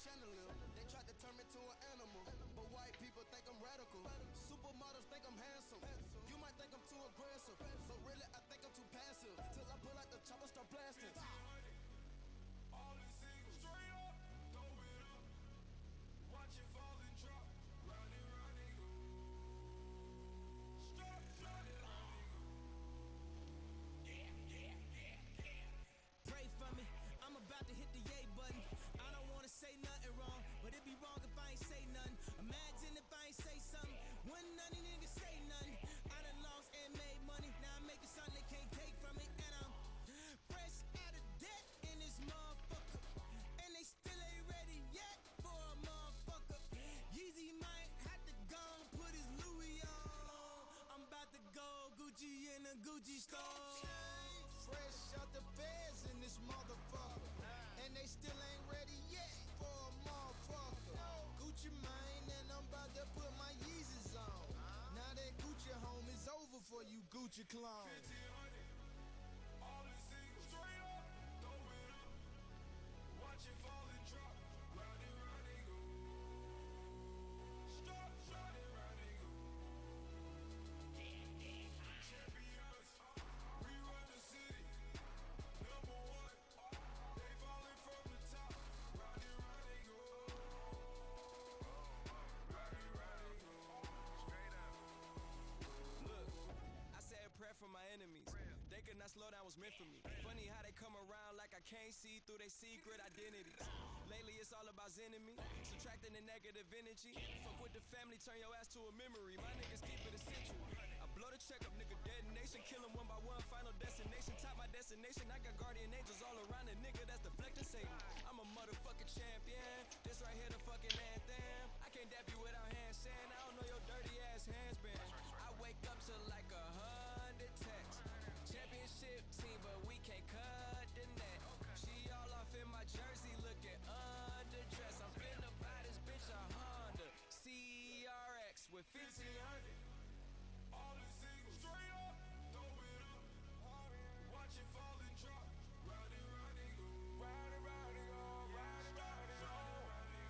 They tried to turn me to an animal, but white people think I'm radical. Supermodels think I'm handsome. You might think I'm too aggressive, but really I think I'm too passive. Till I pull out the chopper, start blasting. All these singles, straight up, throw it up. Watch it fall and drop. Round and round and go. Stop, round and round and go. Pray for me, I'm about to hit the yay button. I don't wanna say nothing wrong, but it'd be wrong if I ain't say nothing. Imagine if I ain't say something, wouldn't none of these niggas say nothing. I done lost and made money, now I'm making something they can't take from me. And I'm fresh out of debt in this motherfucker, and they still ain't ready yet for a motherfucker. Yeezy might have to go and put his Louis on. I'm about to go Gucci in a Gucci store. Fresh out the beds in this motherfucker, and they still ain't ready yet for a motherfucker. Gucci mane, and I'm about to put my Yeezys on. Now that Gucci home is over for you Gucci clones. 1500, all these singles, straight up, throw it up. Watch it fall and drop, round and round and go. Stop, round and round and go. Champions, we run the city. Number one, they falling from the top. Round and round and go. Round and round and go. Straight up. Look, I said a prayer for my enemies. They could not slow down, was meant for me. Funny how they come around like I can't see through their secret identities. Lately it's all about enemy, subtracting the negative energy. Fuck with the family, turn your ass to a memory. My niggas keep it essential. I blow the check up, nigga, detonation. Kill 'em one by one, final destination. Top my destination, I got guardian angels all around the nigga that's deflecting Satan. I'm a motherfucking champion, this right here the fucking anthem. I can't dap you without handstand, I don't know your dirty ass hands been. I wake up to like 100 texts. Championship team, but we can't cut the net. She all off in my jersey, looking underdressed. I'm finna buy this bitch a Honda CRX with 1500. All the singles, straight up, throw it up. Watch it fall and drop. Round and round and go. Round and round and go. Round and round and go.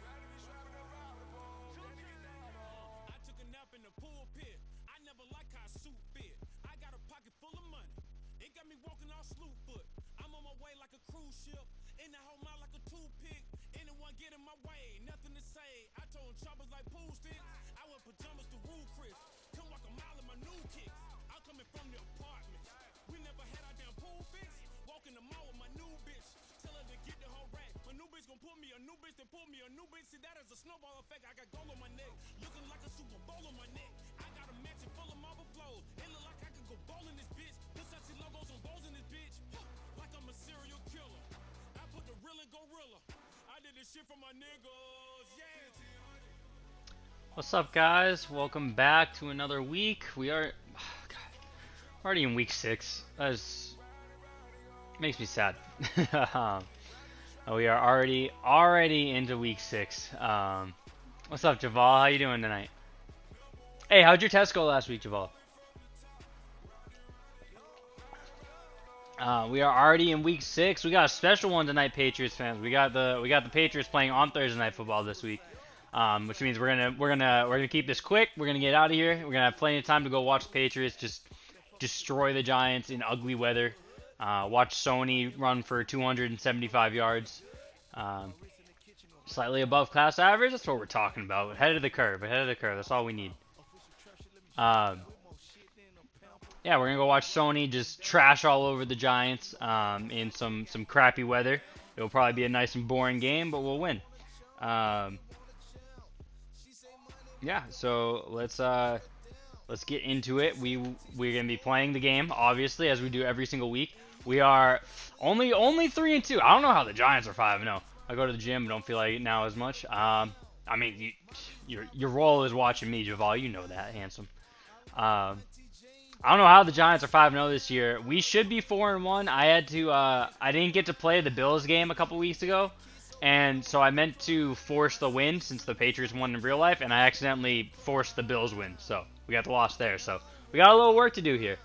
Round and be strapping up volleyball. Then to get down on. I took a nap in the pulpit. I never like how a suit fit. I got a pocket full of money. It got me walking all slew foot. I'm on my way like a cruise ship. In the whole mouth like a toothpick. Anyone get in my way, nothing to say. I told choppers like pool sticks. I wear pajamas to woo Chris. Come walk a mile in my new kicks. I'm coming from the apartment. We never had our damn pool fix. Walking the mall with my new bitch. Tell her to get the whole rack. My new bitch gon' pull me a new bitch, then pull me a new bitch. See that as a snowball effect. I got gold on my neck. Looking like a Super Bowl on my neck. I got a mansion full of marble flows. It look like I could go bowl in this bitch. Put sexy logos on bowls in this bitch. Like I'm a serial killer. I put the real in gorilla. I did this shit for my niggas. Yeah. What's up, guys? Welcome back to another week. We are already in week 6. That makes me sad. We are already into week 6. What's up, Javal? How you doing tonight? Hey, how'd your test go last week, Javal? We are already in week 6. We got a special one tonight, Patriots fans. We got the Patriots playing on Thursday Night Football this week, which means we're gonna keep this quick. We're gonna get out of here. We're gonna have plenty of time to go watch the Patriots just destroy the Giants in ugly weather. Watch Sony run for 275 yards, slightly above class average. That's what we're talking about. Ahead of the curve. That's all we need. Yeah, we're gonna go watch Sony just trash all over the Giants in some crappy weather. It'll probably be a nice and boring game, but we'll win. Yeah, so let's get into it. We're gonna be playing the game, obviously, as we do every single week. We are only 3-2. I don't know how the Giants are 5-0. I go to the gym, don't feel like it now as much. I mean, your role is watching me, Javal. You know that, handsome. I don't know how the Giants are 5-0 this year. We should be 4-1. I didn't get to play the Bills game a couple weeks ago, and so I meant to force the win since the Patriots won in real life, and I accidentally forced the Bills win. So we got the loss there. So we got a little work to do here.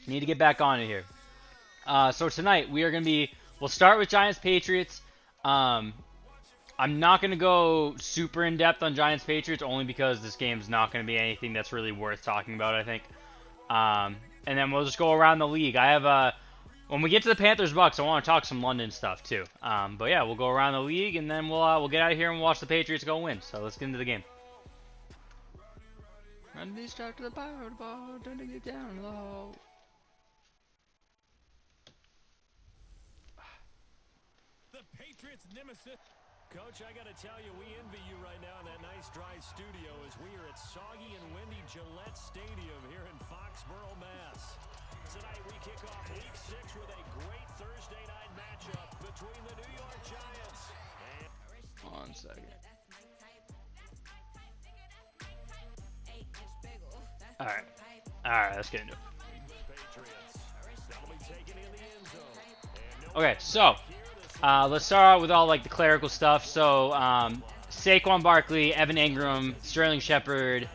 Need to get back on it here. So tonight we'll start with Giants Patriots. I'm not going to go super in depth on Giants Patriots only because this game's not going to be anything that's really worth talking about, I think. And then we'll just go around the league. I have when we get to the Panthers Bucks, I want to talk some London stuff too. But yeah, we'll go around the league and then we'll get out of here and watch the Patriots go win. So let's get into the game. Run this track to the power ball, turning it down low. The Patriots nemesis. Coach, I got to tell you, we envy you right now in that nice dry studio as we are at soggy and windy Gillette Stadium here in Foxborough, Mass. Tonight we kick off Week 6 with a great Thursday night matchup between the New York Giants and... 1 second. Alright, let's get into it. Okay, so let's start out with all like the clerical stuff. So Saquon Barkley, Evan Ingram, Sterling Shepard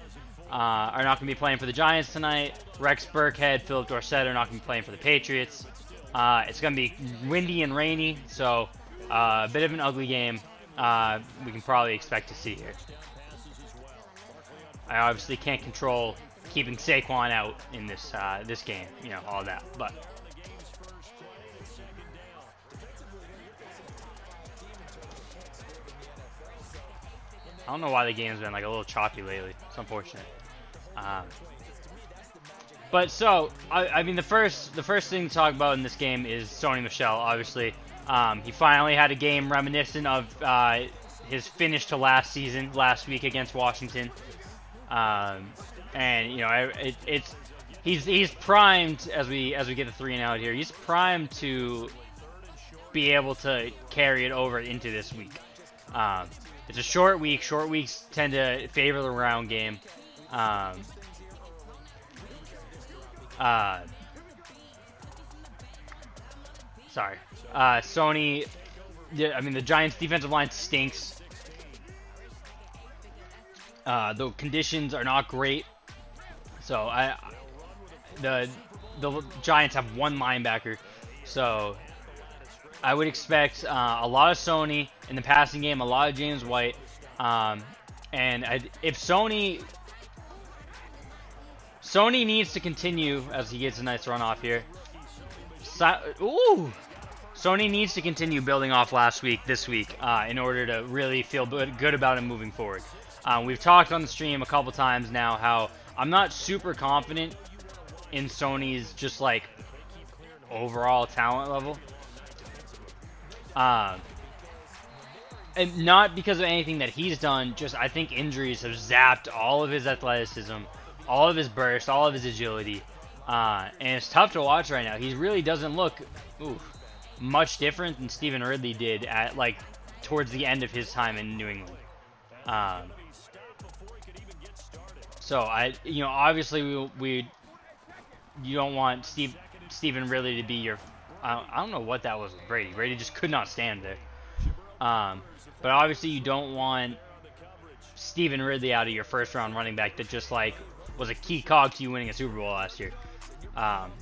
are not going to be playing for the Giants tonight. Rex Burkhead, Philip Dorsett are not going to be playing for the Patriots. It's going to be windy and rainy, so a bit of an ugly game we can probably expect to see here. I obviously can't control keeping Saquon out in this this game, you know, all that, but I don't know why the game's been like a little choppy lately. It's unfortunate. But so, I mean, the first thing to talk about in this game is Sony Michel. Obviously, he finally had a game reminiscent of his finish to last week against Washington. And you know, he's primed as we get the 3 and out here. He's primed to be able to carry it over into this week. It's a short week. Short weeks tend to favor the round game. Sony. I mean, the Giants' defensive line stinks. The conditions are not great. So the Giants have 1 linebacker. So I would expect a lot of Sony in the passing game, a lot of James White, and if Sony needs to continue as he gets a nice run off here. Sony needs to continue building off this week, in order to really feel good about him moving forward. We've talked on the stream a couple times now how I'm not super confident in Sony's just like overall talent level. And not because of anything that he's done, just I think injuries have zapped all of his athleticism, all of his burst, all of his agility. And it's tough to watch right now. He really doesn't look much different than Stephen Ridley did at like towards the end of his time in New England. So obviously you don't want Stephen Ridley to be your. I don't know what that was with Brady. Brady just could not stand there. But obviously you don't want Stephen Ridley out of your first round running back that just like was a key cog to you winning a Super Bowl last year.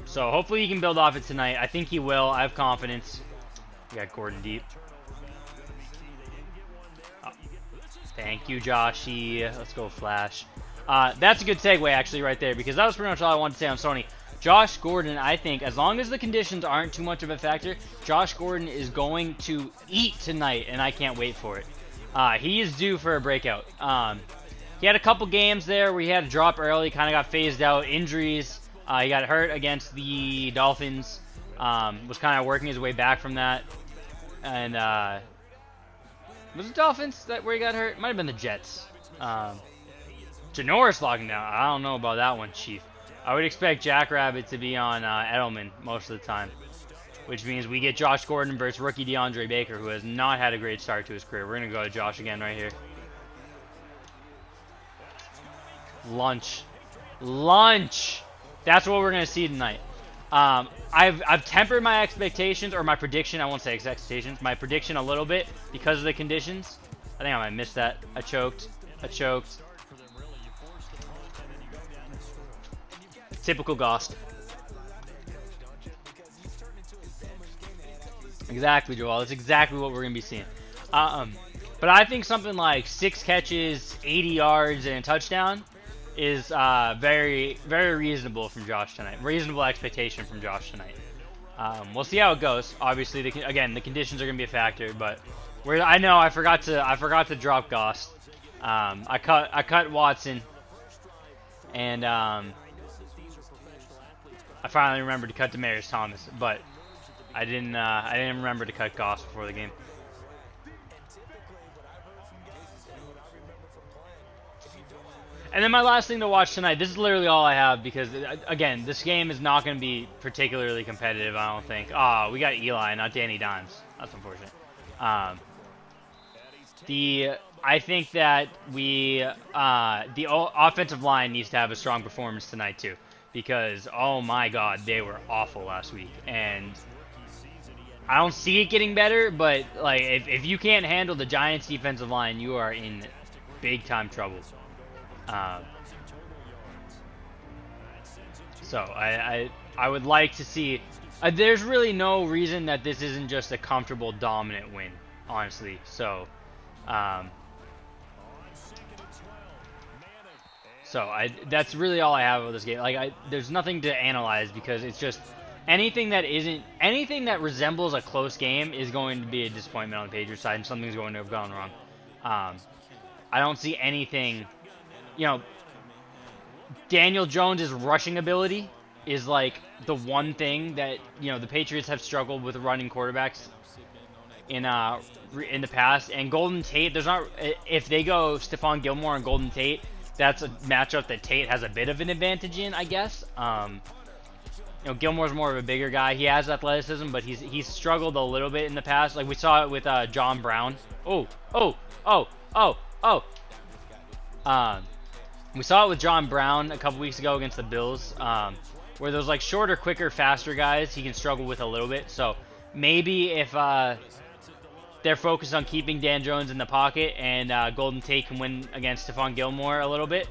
So hopefully he can build off it tonight. I think he will. I have confidence. We got Gordon deep. Thank you, Joshy. Let's go Flash. That's a good segue actually right there, because that was pretty much all I wanted to say on Sony. Josh Gordon, I think, as long as the conditions aren't too much of a factor, Josh Gordon is going to eat tonight, and I can't wait for it. He is due for a breakout. He had a couple games there where he had to drop early, kind of got phased out, injuries. He got hurt against the Dolphins, was kind of working his way back from that. And was it Dolphins where he got hurt? Might have been the Jets. Janoris locking down. I don't know about that one, Chief. I would expect Jackrabbit to be on Edelman most of the time, which means we get Josh Gordon versus rookie DeAndre Baker, who has not had a great start to his career. We're going to go to Josh again right here. Lunch. That's what we're going to see tonight. I've tempered my expectations, or my prediction. I won't say expectations. My prediction a little bit because of the conditions. I think I might miss that. I choked. Typical Gost. Exactly, Joel. That's exactly what we're going to be seeing. But I think something like 6 catches, 80 yards, and a touchdown is very, very reasonable from Josh tonight. Reasonable expectation from Josh tonight. We'll see how it goes. Obviously, again, the conditions are gonna be a factor, but I know I forgot to drop Goss. I cut Watson, and I finally remembered to cut Demaryius Thomas, but I didn't remember to cut Goss before the game. And then my last thing to watch tonight, this is literally all I have because, again, this game is not going to be particularly competitive, I don't think. We got Eli, not Danny Dimes. That's unfortunate. I think that the offensive line needs to have a strong performance tonight, too. Because, oh my god, they were awful last week. And I don't see it getting better, but like if you can't handle the Giants' defensive line, you are in big-time trouble. So I would like to see. There's really no reason that this isn't just a comfortable, dominant win, honestly. So, that's really all I have of this game. Like, there's nothing to analyze because it's just anything that resembles a close game is going to be a disappointment on the Patriots side, and something's going to have gone wrong. I don't see anything. You know, Daniel Jones' rushing ability is like the one thing that, you know, the Patriots have struggled with running quarterbacks in the past. And Golden Tate, if they go Stephon Gilmore and Golden Tate, that's a matchup that Tate has a bit of an advantage in, I guess. You know, Gilmore's more of a bigger guy. He has athleticism, but he's struggled a little bit in the past. Like we saw it with John Brown. We saw it with John Brown a couple weeks ago against the Bills, where those like shorter, quicker, faster guys he can struggle with a little bit. So maybe if they're focused on keeping Dan Jones in the pocket and Golden Tate can win against Stephon Gilmore a little bit,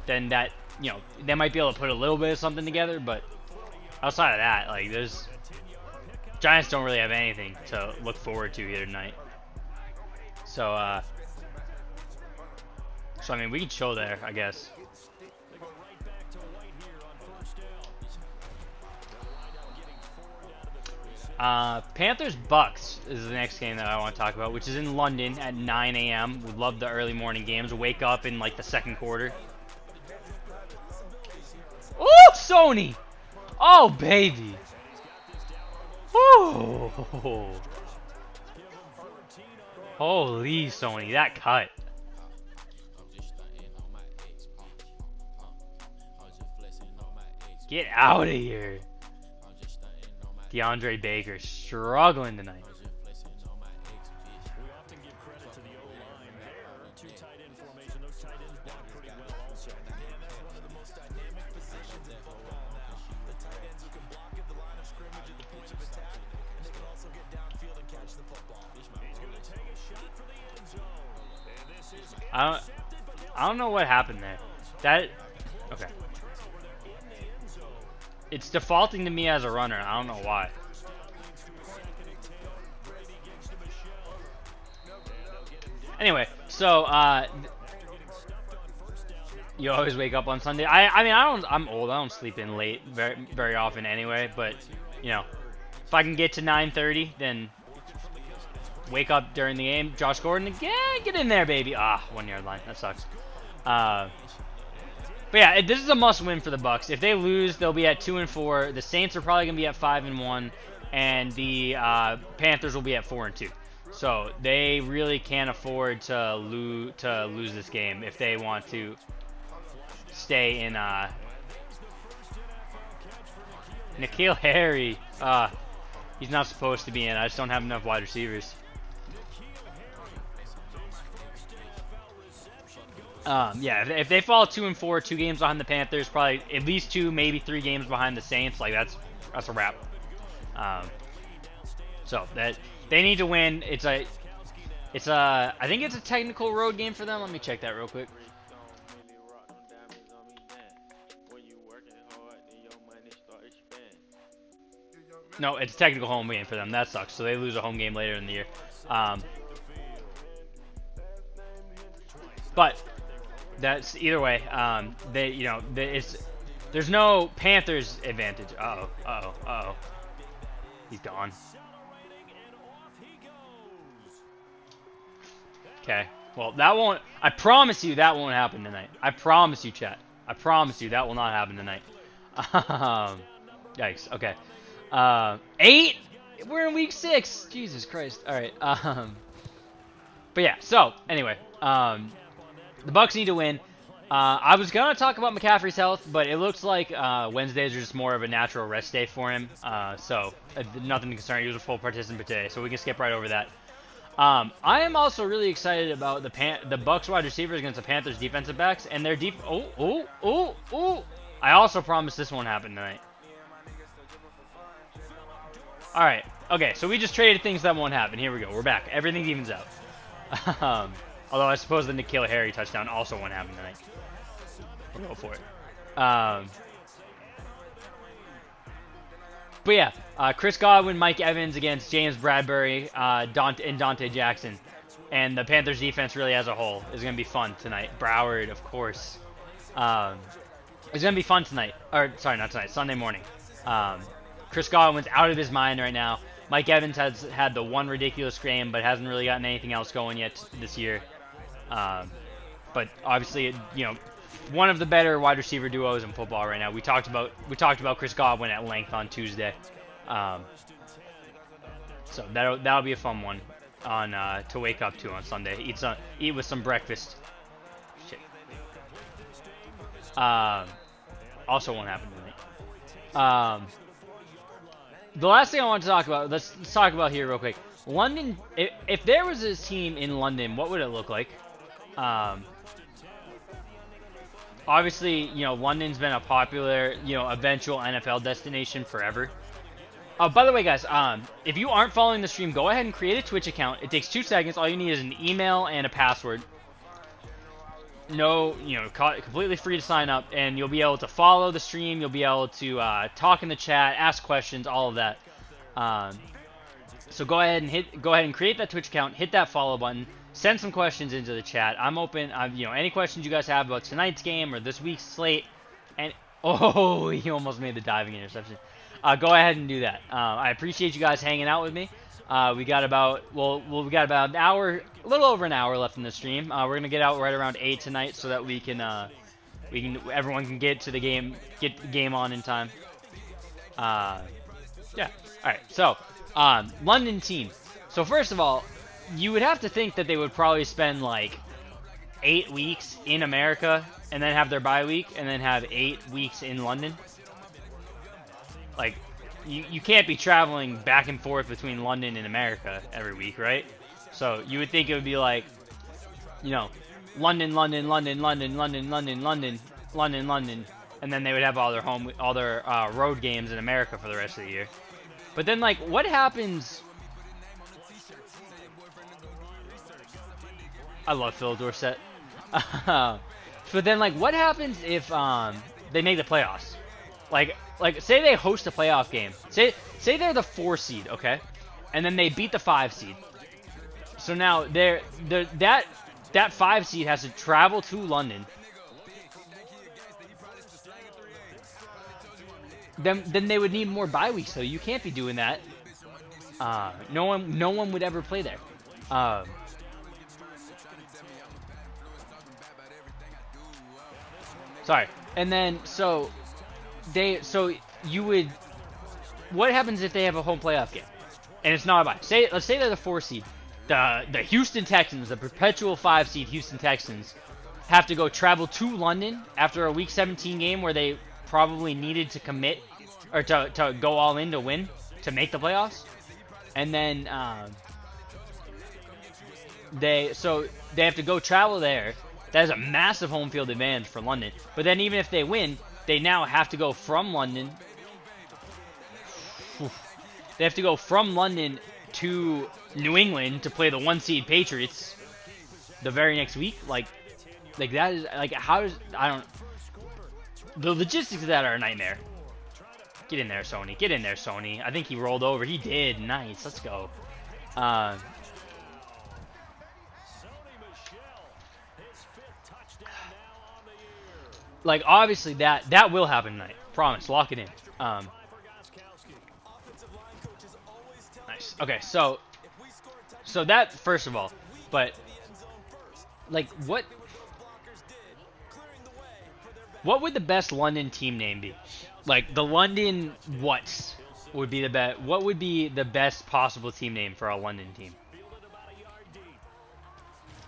then that, you know, they might be able to put a little bit of something together. But outside of that, like Giants don't really have anything to look forward to here tonight. So I mean, we can chill there, I guess. Panthers Bucks is the next game that I want to talk about, which is in London at 9 a.m. We love the early morning games. Wake up in like the second quarter. Oh, Sony! Oh, baby! Oh! Holy Sony, that cut. Get out of here. DeAndre Baker struggling tonight. We often give credit to the O-line there. Two tight end formation. Those tight ends block pretty well also. Yeah, that's one of the most dynamic positions in football now. The tight ends who can block at the line of scrimmage at the point of attack, and they can also get downfield and catch the football. He's going to take a shot for the end zone. And this is I don't know what happened there. Okay. It's defaulting to me as a runner. I don't know why. Anyway, so you always wake up on Sunday. I'm old. I don't sleep in late very often anyway. But you know, if I can get to 9:30, then wake up during the game. Josh Gordon again, get in there, baby. 1 yard line. That sucks. But yeah, this is a must-win for the Bucks. If they lose, they'll be at 2-4. The Saints are probably gonna be at 5-1, and the Panthers will be at 4-2. So they really can't afford to lose this game if they want to stay in. N'Keal Harry, he's not supposed to be in. I just don't have enough wide receivers. Yeah, if they fall 2-4, 2 games behind the Panthers, probably at least 2, maybe 3 games behind the Saints, like that's a wrap. So that they need to win. I think it's a technical road game for them. Let me check that real quick. No, it's a technical home game for them. That sucks. So they lose a home game later in the year. But that's either way. They, you know, there's no Panthers advantage. Uh-oh. He's gone. Okay. Well, that won't. I promise you that won't happen tonight. I promise you, chat. I promise you that will not happen tonight. Yikes. Okay. 8. We're in week 6. Jesus Christ. All right. But yeah. So anyway, the Bucks need to win. I was gonna talk about McCaffrey's health, but it looks like Wednesdays are just more of a natural rest day for him. So nothing to concern. He was a full participant today, so we can skip right over that. I am also really excited about the Bucks wide receivers against the Panthers defensive backs and their deep. Oh! I also promise this won't happen tonight. All right. Okay. So we just traded things that won't happen. Here we go. We're back. Everything evens out. Although I suppose the N'Keal Harry touchdown also won't happen tonight. We'll go for it. But yeah, Chris Godwin, Mike Evans against James Bradbury, and Dante Jackson. And the Panthers defense really as a whole is going to be fun tonight. Broward, of course. It's going to be fun tonight. Or, sorry, not tonight. Sunday morning. Chris Godwin's out of his mind right now. Mike Evans has had the one ridiculous game, but hasn't really gotten anything else going yet this year. But obviously, you know, one of the better wide receiver duos in football right now. We talked about Chris Godwin at length on Tuesday. So that'll be a fun one on to wake up to on Sunday. Eat with some breakfast. Shit. Also won't happen tonight. The last thing I want to talk about, let's talk about here real quick. London, if there was a team in London, what would it look like? Obviously, you know, London's been a popular, you know, eventual NFL destination forever. Oh, by the way, guys, if you aren't following the stream, go ahead and create a Twitch account. It takes 2 seconds. All you need is an email and a password. No, you know, completely free to sign up, and you'll be able to follow the stream. You'll be able to talk in the chat, ask questions, all of that. So go ahead and create that Twitch account. Hit that follow button. Send some questions into the chat. I'm open. You know, any questions you guys have about tonight's game or this week's slate. And oh, he almost made the diving interception. Go ahead and do that. I appreciate you guys hanging out with me. We got about an hour, a little over an hour left in the stream. We're gonna get out right around 8 tonight, so that everyone can get the game on in time. Yeah. All right. So, London team. So first of all, you would have to think that they would probably spend like 8 weeks in America and then have their bye week and then have 8 weeks in London. Like, you can't be traveling back and forth between London and America every week, right? So you would think it would be like, you know, London, and then they would have all their road games in America for the rest of the year. But then, like, what happens? I love Phil Dorsett. But then, like, what happens if they make the playoffs? Like, say they host a playoff game. Say they're the 4 seed, okay? And then they beat the 5 seed. So now that 5 seed has to travel to London. Then they would need more bye weeks, so you can't be doing that. No one would ever play there. Sorry. And then what happens if they have a home playoff game and it's not a bye? Let's say they're the 4 seed. The Houston Texans, the perpetual 5 seed Houston Texans, have to go travel to London after a week 17 game where they probably needed to commit or to go all in to win to make the playoffs. And then they have to go travel there. That is a massive home field advantage for London. But then even if they win, they now have to go from London. They have to go from London to New England to play the 1 seed Patriots the very next week. Like that is like the logistics of that are a nightmare. Get in there, Sony. Get in there, Sony. I think he rolled over. He did. Nice. Let's go. Sony Michel, his 5th touchdown now on the year. Like, obviously, that will happen tonight. Promise. Lock it in. For Gostkowski. Nice. Okay, so that, first of all, but, like, what would the best London team name be? Like, the London Whats would be the best. What would be the best possible team name for a London team? Fielded about a yard deep.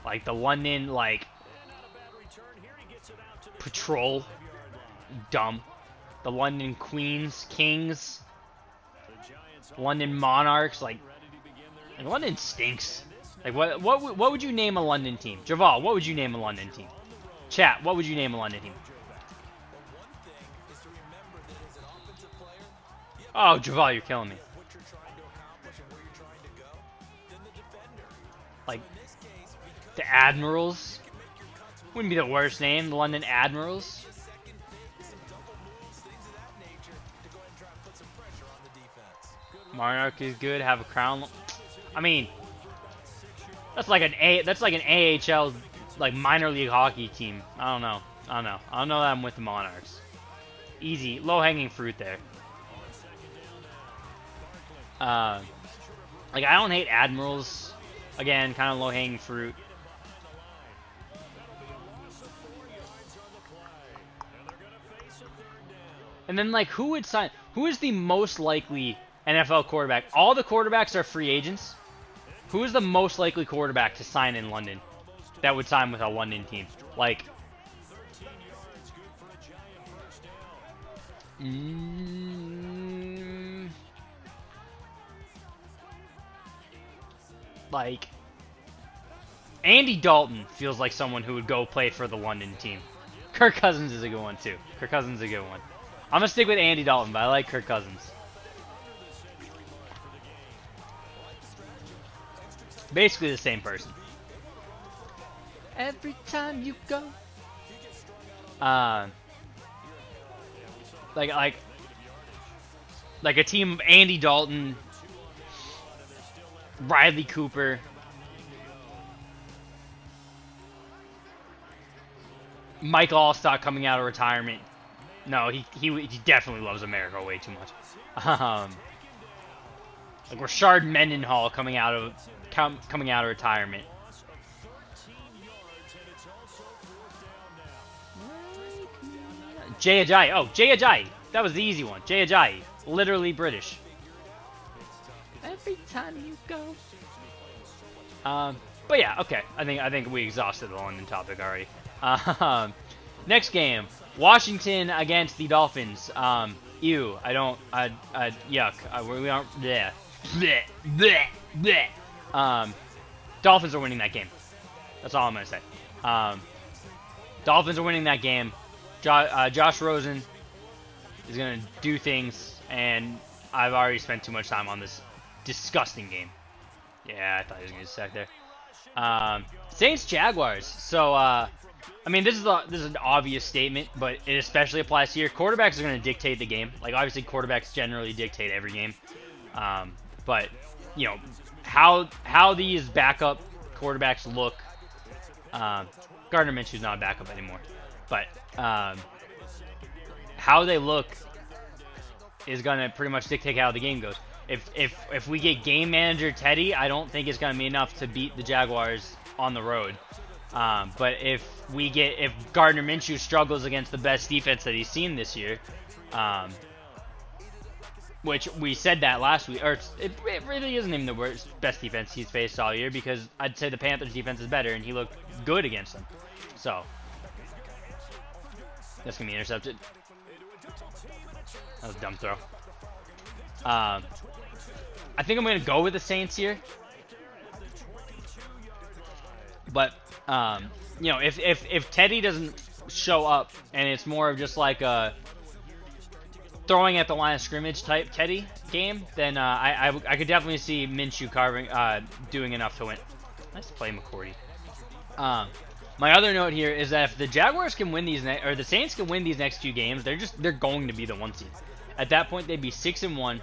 Like, the London, like, Not a bad return here. He gets it out to the Patrol. 5-yard line. Dumb. The London Queens, Kings, The Giants London Monarchs. Like, ready to begin their London stinks. Like, what would you name a London team? Javal, what would you name a London team? Chat, what would you name a London team? Oh, Javal, you're killing me. Like, the Admirals wouldn't be the worst name. The London Admirals. Monarch is good. Have a crown. I mean, that's like an AHL, like, minor league hockey team. I don't know. I don't know that I'm with the Monarchs. Easy, low-hanging fruit there. Like, I don't hate Admirals. Again, kind of low-hanging fruit. And then, like, who would sign? Who is the most likely NFL quarterback? All the quarterbacks are free agents. Who is the most likely quarterback to sign in London that would sign with a London team? Like, like, Andy Dalton feels like someone who would go play for the London team. Kirk Cousins is a good one, too. Kirk Cousins is a good one. I'm going to stick with Andy Dalton, but I like Kirk Cousins. Basically the same person. Every time you go. Like a team of Andy Dalton, Riley Cooper, Mike Allstott coming out of retirement. No, he definitely loves America way too much. Like Rashard Mendenhall coming out of retirement. Jay Ajayi. Oh, Jay Ajayi. That was the easy one. Jay Ajayi. Literally British. Every time you go. But yeah, okay. I think we exhausted the London topic already. Next game, Washington against the Dolphins. Ew. Yuck. We aren't. Bleh. Bleh. Bleh. Bleh. Dolphins are winning that game. That's all I'm gonna say. Dolphins are winning that game. Josh Rosen is gonna do things, and I've already spent too much time on this disgusting game. Yeah, I thought he was gonna sack there. Saints Jaguars. So I mean, this is an obvious statement, but it especially applies here. Quarterbacks are gonna dictate the game. Like, obviously, quarterbacks generally dictate every game. But you know how these backup quarterbacks look. Gardner Minshew's not a backup anymore, but how they look is gonna pretty much dictate how the game goes. If we get game manager Teddy, I don't think it's gonna be enough to beat the Jaguars on the road. But if Gardner Minshew struggles against the best defense that he's seen this year, which we said that last week, or it really isn't even the best defense he's faced all year, because I'd say the Panthers defense is better, and he looked good against them. So that's gonna be intercepted. That was a dumb throw. I think I'm gonna go with the Saints here, but you know, if Teddy doesn't show up and it's more of just like a throwing at the line of scrimmage type Teddy game, then I could definitely see Minshew doing enough to win. Nice play, McCourty. My other note here is that if the Jaguars can win these or the Saints can win these next few games, they're going to be the 1 seed. At that point, they'd be 6-1.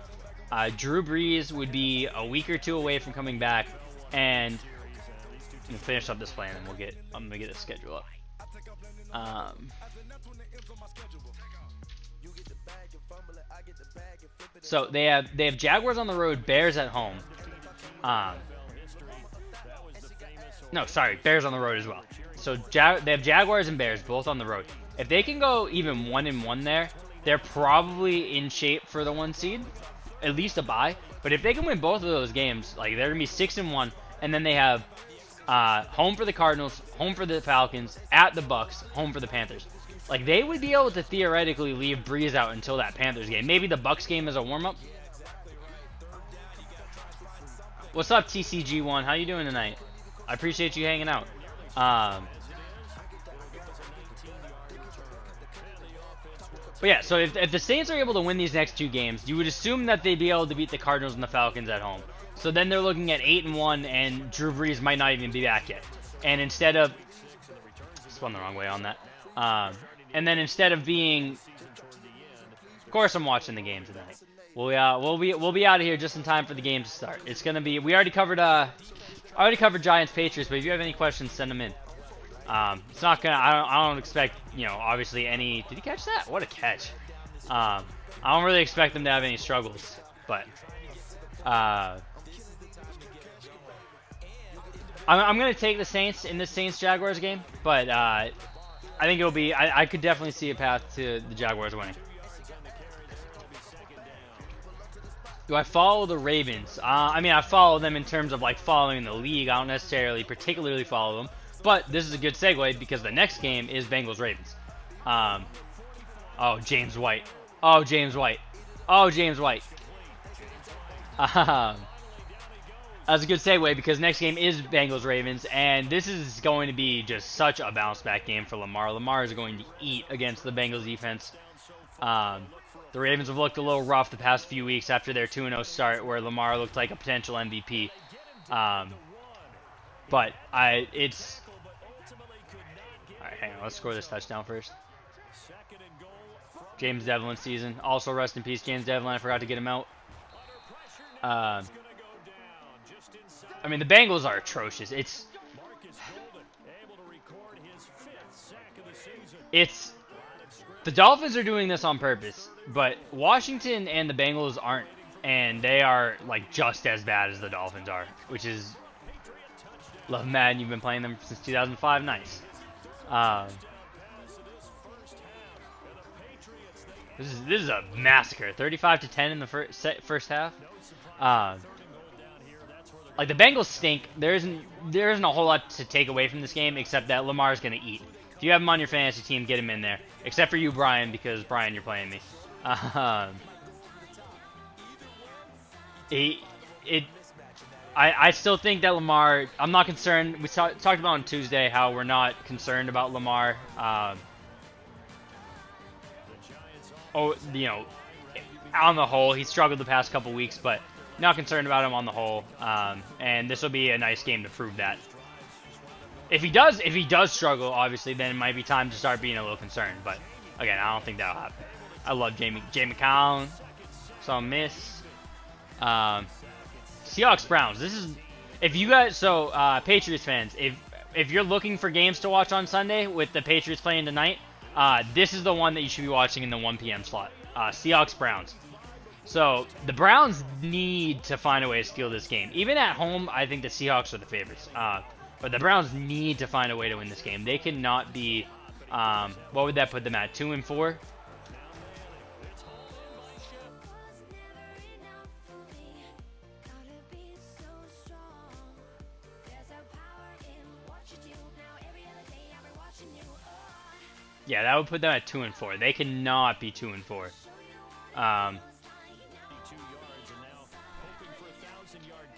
Drew Brees would be a week or two away from coming back, and we'll finish up this plan, and I'm gonna get the schedule up. So they have Jaguars on the road, Bears at home. No, sorry, Bears on the road as well. So they have Jaguars and Bears both on the road. If they can go even 1-1 there, they're probably in shape for the 1 seed, at least a bye. But if they can win both of those games, like they're gonna be 6-1, and then they have home for the Cardinals, home for the Falcons, at the Bucks, home for the Panthers. Like they would be able to theoretically leave Brees out until that Panthers game. Maybe the Bucks game is a warm-up. What's up, TCG1? How you doing tonight? I appreciate you hanging out. But yeah, so if the Saints are able to win these next 2 games, you would assume that they'd be able to beat the Cardinals and the Falcons at home. So then they're looking at 8-1, and Drew Brees might not even be back yet. And instead of... spun the wrong way on that. And then instead of being... Of course I'm watching the game tonight. We'll be out of here just in time for the game to start. It's gonna be... We already covered Giants Patriots, but if you have any questions, send them in. It's not gonna. I don't expect, obviously any. Did he catch that? What a catch! I don't really expect them to have any struggles, but I'm gonna take the Saints in this Saints Jaguars game, but I think it'll be. I could definitely see a path to the Jaguars winning. Do I follow the Ravens? I mean, I follow them in terms of like following the league. I don't necessarily particularly follow them. But this is a good segue because the next game is Bengals-Ravens. Oh, James White. Oh, James White. Oh, James White. That's a good segue because next game is Bengals-Ravens, and this is going to be just such a bounce-back game for Lamar. Lamar is going to eat against the Bengals defense. The Ravens have looked a little rough the past few weeks after their 2-0 start where Lamar looked like a potential MVP. But it's... Alright, hang on. Let's score this touchdown first. James Devlin season. Also, rest in peace, James Devlin. I forgot to get him out. I mean, the Bengals are atrocious. It's... The Dolphins are doing this on purpose, but Washington and the Bengals aren't, and they are, like, just as bad as the Dolphins are, which is... Love Madden, you've been playing them since 2005. Nice. This is a massacre. 35-10 in the first half. Like the Bengals stink. There isn't a whole lot to take away from this game except that Lamar's gonna eat. If you have him on your fantasy team, get him in there. Except for you, Brian, because Brian, you're playing me. I still think that Lamar, I'm not concerned. We talked about on Tuesday how we're not concerned about Lamar. On the whole, he struggled the past couple weeks, but not concerned about him on the whole. And this will be a nice game to prove that. If he does struggle, obviously, then it might be time to start being a little concerned. But again, I don't think that'll happen. I love Jay McCown. Saw him miss. Seahawks Browns. This is Patriots fans. If you're looking for games to watch on Sunday with the Patriots playing tonight, this is the one that you should be watching in the 1 p.m. slot. Seahawks Browns. So the Browns need to find a way to steal this game. Even at home, I think the Seahawks are the favorites. But the Browns need to find a way to win this game. They cannot be. What would that put them at? 2-4. Yeah, that would put them at 2-4. They cannot be 2-4.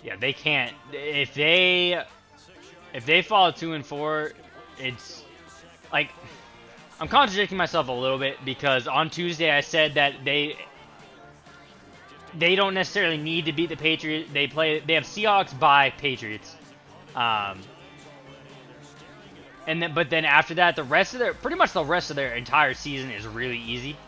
Yeah, they can't. If they fall 2-4, it's like I'm contradicting myself a little bit because on Tuesday I said that they don't necessarily need to beat the Patriots. They have Seahawks by Patriots. But then after that, pretty much the rest of their entire season is really easy.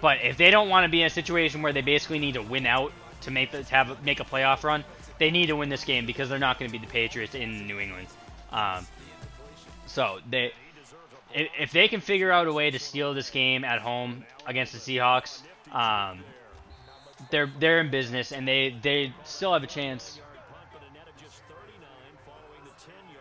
But if they don't want to be in a situation where they basically need to win out to make a playoff run, they need to win this game because they're not going to beat the Patriots in New England. So if they can figure out a way to steal this game at home against the Seahawks, they're in business, and they still have a chance.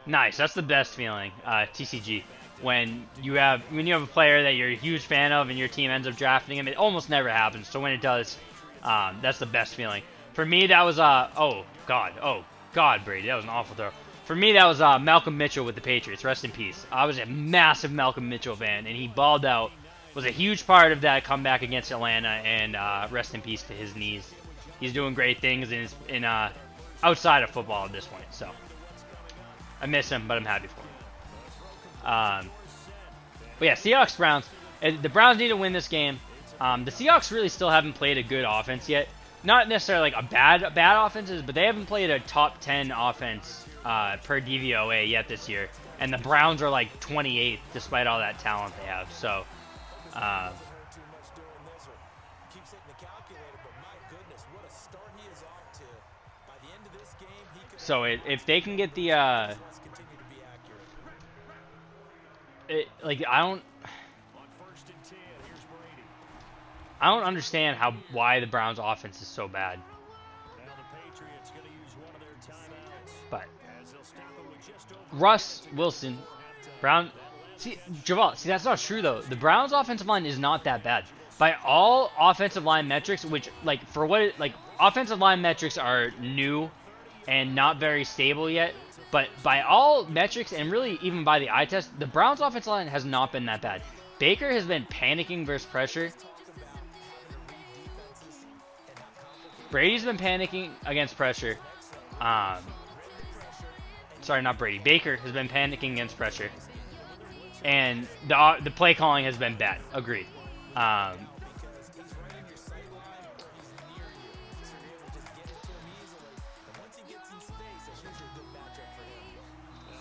Nice, that's the best feeling, TCG. When you have a player that you're a huge fan of and your team ends up drafting him, it almost never happens. So when it does, that's the best feeling. For me, that was oh god, Brady, that was an awful throw. For me, that was Malcolm Mitchell with the Patriots. Rest in peace. I was a massive Malcolm Mitchell fan, and he balled out. Was a huge part of that comeback against Atlanta, and rest in peace to his knees. He's doing great things in outside of football at this point. So I miss him, but I'm happy for him. But yeah, Seahawks Browns. The Browns need to win this game. The Seahawks really still haven't played a good offense yet. Not necessarily like a bad offenses, but they haven't played a top 10 offense per DVOA yet this year. And the Browns are like 28th despite all that talent they have. So so if they can get the I don't understand why the Browns offense is so bad. But Russ Wilson, Javal, that's not true though. The Browns offensive line is not that bad. By all offensive line metrics, which offensive line metrics are new and not very stable yet, but by all metrics and really even by the eye test, the Browns offensive line has not been that bad. Baker has been panicking versus pressure. Brady's been panicking against pressure. Sorry, not Brady. Baker has been panicking against pressure. And the play calling has been bad. Agreed.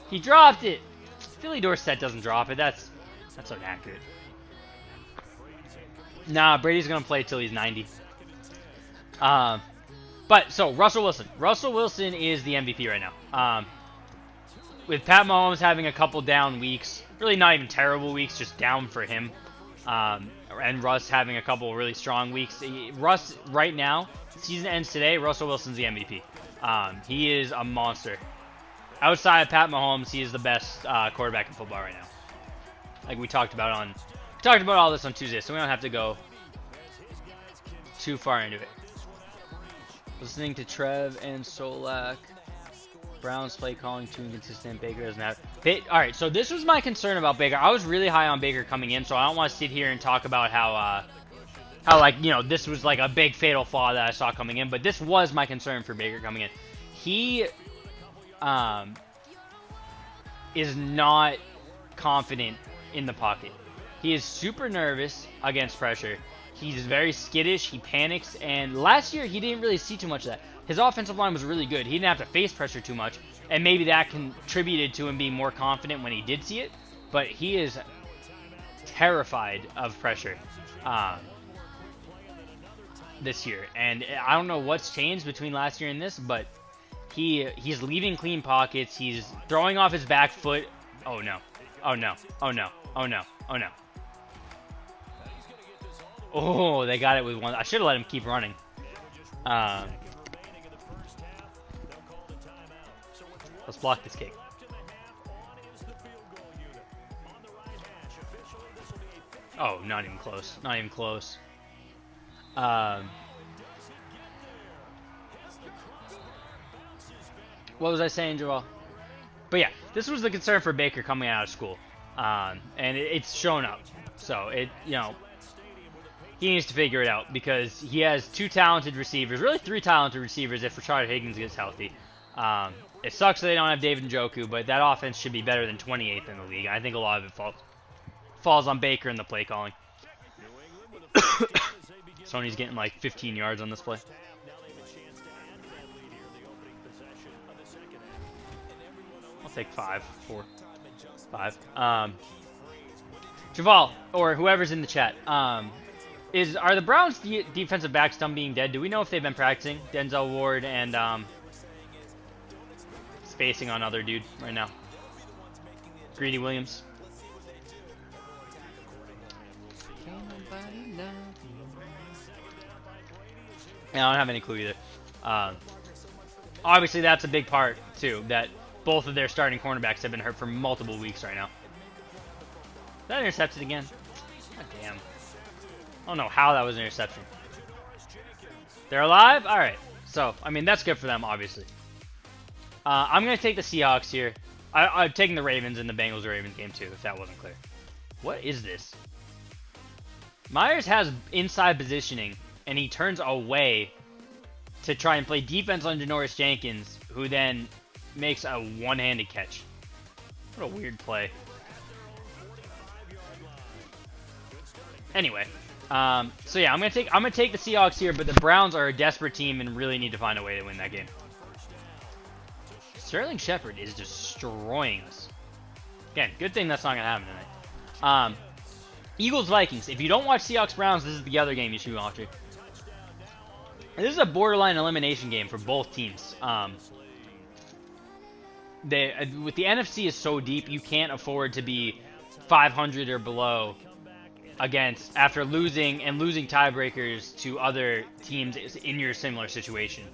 He dropped it. Philly Dorsett doesn't drop it. That's inaccurate. Nah, Brady's gonna play till he's 90. But so Russell Wilson. Russell Wilson is the MVP right now. With Pat Mahomes having a couple down weeks, really not even terrible weeks, just down for him. And Russ having a couple really strong weeks. Russ right now, season ends today. Russell Wilson's the MVP. He is a monster. Outside of Pat Mahomes, he is the best quarterback in football right now. Like we talked about all this on Tuesday, so we don't have to go too far into it. Listening to Trev and Solak. Browns play calling too inconsistent. Baker doesn't have. Alright, so this was my concern about Baker. I was really high on Baker coming in, so I don't want to sit here and talk about how this was like a big fatal flaw that I saw coming in, but this was my concern for Baker coming in. He is not confident in the pocket. He is super nervous against pressure. He's very skittish. He panics. And last year, he didn't really see too much of that. His offensive line was really good. He didn't have to face pressure too much. And maybe that contributed to him being more confident when he did see it. But he is terrified of pressure this year. And I don't know what's changed between last year and this, but he's leaving clean pockets. He's throwing off his back foot. Oh, no. Oh, no. Oh, no. Oh, no. Oh, no. Oh, they got it with one. I should have let him keep running. Let's block this kick. Oh, not even close. Not even close. What was I saying, Joel? But yeah, this was the concern for Baker coming out of school. And it's shown up. So, he needs to figure it out because he has two talented receivers, really three talented receivers if Rashard Higgins gets healthy. It sucks that they don't have David Njoku, but that offense should be better than 28th in the league. I think a lot of it falls on Baker and the play calling. Sony's getting like 15 yards on this play. I'll take 5. Javal, or whoever's in the chat, Are the Browns defensive backs done being dead? Do we know if they've been practicing? Denzel Ward and spacing on other dude right now. Greedy Williams. Yeah, I don't have any clue either. Obviously, that's a big part too. That both of their starting cornerbacks have been hurt for multiple weeks right now. Is that intercepted again? God damn. I don't know how that was an interception. They're alive? Alright. So, I mean, that's good for them, obviously. I'm going to take the Seahawks here. I'm taking the Ravens in the Bengals-Ravens game, too, if that wasn't clear. What is this? Myers has inside positioning, and he turns away to try and play defense on Janoris Jenkins, who then makes a one-handed catch. What a weird play. Anyway, so yeah, I'm gonna take the Seahawks here, but the Browns are a desperate team and really need to find a way to win that game. Sterling Shepard is destroying us. Again, good thing that's not gonna happen tonight. Eagles Vikings. If you don't watch Seahawks Browns, this is the other game you should watch. This is a borderline elimination game for both teams. With the NFC is so deep, you can't afford to be 500 or below against after losing tiebreakers to other teams in your similar situation.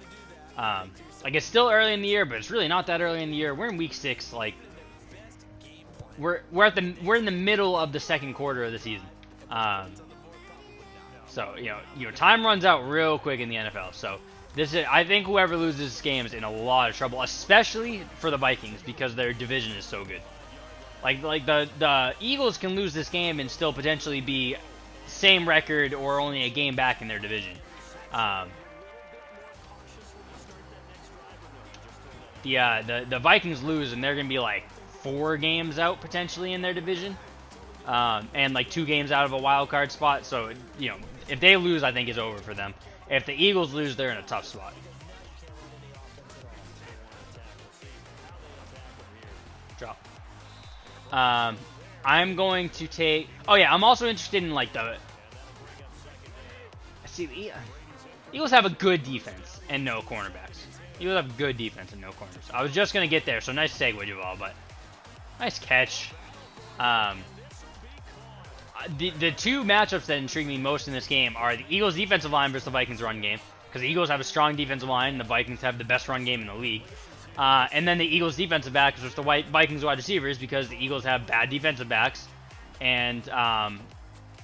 Like, it's still early in the year, but it's really not that early in the year. We're in week 6. Like, we're in the middle of the second quarter of the season. So you know, time runs out real quick in the NFL. So I think whoever loses this game is in a lot of trouble, especially for the Vikings, because their division is so good. Like the Eagles can lose this game and still potentially be same record or only a game back in their division. The Vikings lose and they're gonna be like 4 games out potentially in their division, and like 2 games out of a wild card spot. So you know, if they lose, I think it's over for them. If the Eagles lose, they're in a tough spot. Drop. I'm going to take... Oh, yeah, I'm also interested in, like, the... See, the Eagles have a good defense and no cornerbacks. Eagles have good defense and no corners. I was just going to get there, so nice segue, Javal, but... Nice catch. The 2 matchups that intrigue me most in this game are the Eagles' defensive line versus the Vikings' run game, because the Eagles have a strong defensive line and the Vikings have the best run game in the league. And then the Eagles' defensive backs versus the Vikings' wide receivers, because the Eagles have bad defensive backs, and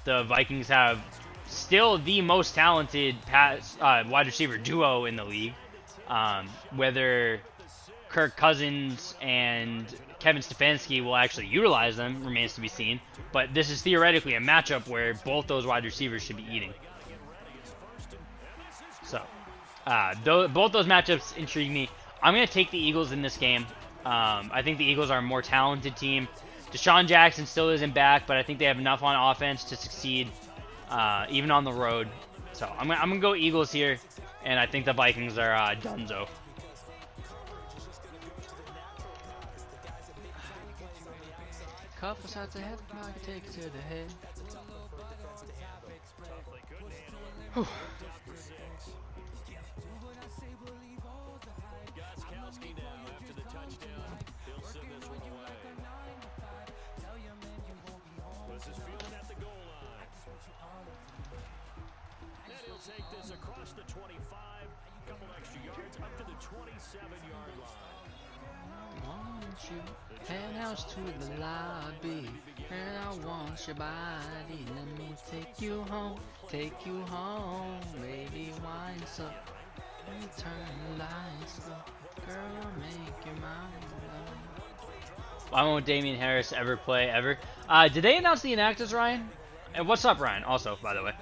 the Vikings have still the most talented wide receiver duo in the league. Whether Kirk Cousins and Kevin Stefanski will actually utilize them remains to be seen, but this is theoretically a matchup where both those wide receivers should be eating. So, both those matchups intrigue me. I'm going to take the Eagles in this game. I think the Eagles are a more talented team. Deshaun Jackson still isn't back, but I think they have enough on offense to succeed, even on the road. So I'm going to go Eagles here, and I think the Vikings are donezo. Couple shots ahead, I can take it to the head. Whew. Gostkowski now after the touchdown. He'll send this one away. This is fielded at the goal line. And he'll take this across the 25. Couple extra yards up to the 27-yard line. Want you, penthouse to the lobby, and I want your body. Let me take you home, baby, winds up. Let me turn the lights low, girl, make your mind up. Why won't Damian Harris ever play ever? Did they announce the inactives, Ryan? And what's up, Ryan? Also, by the way,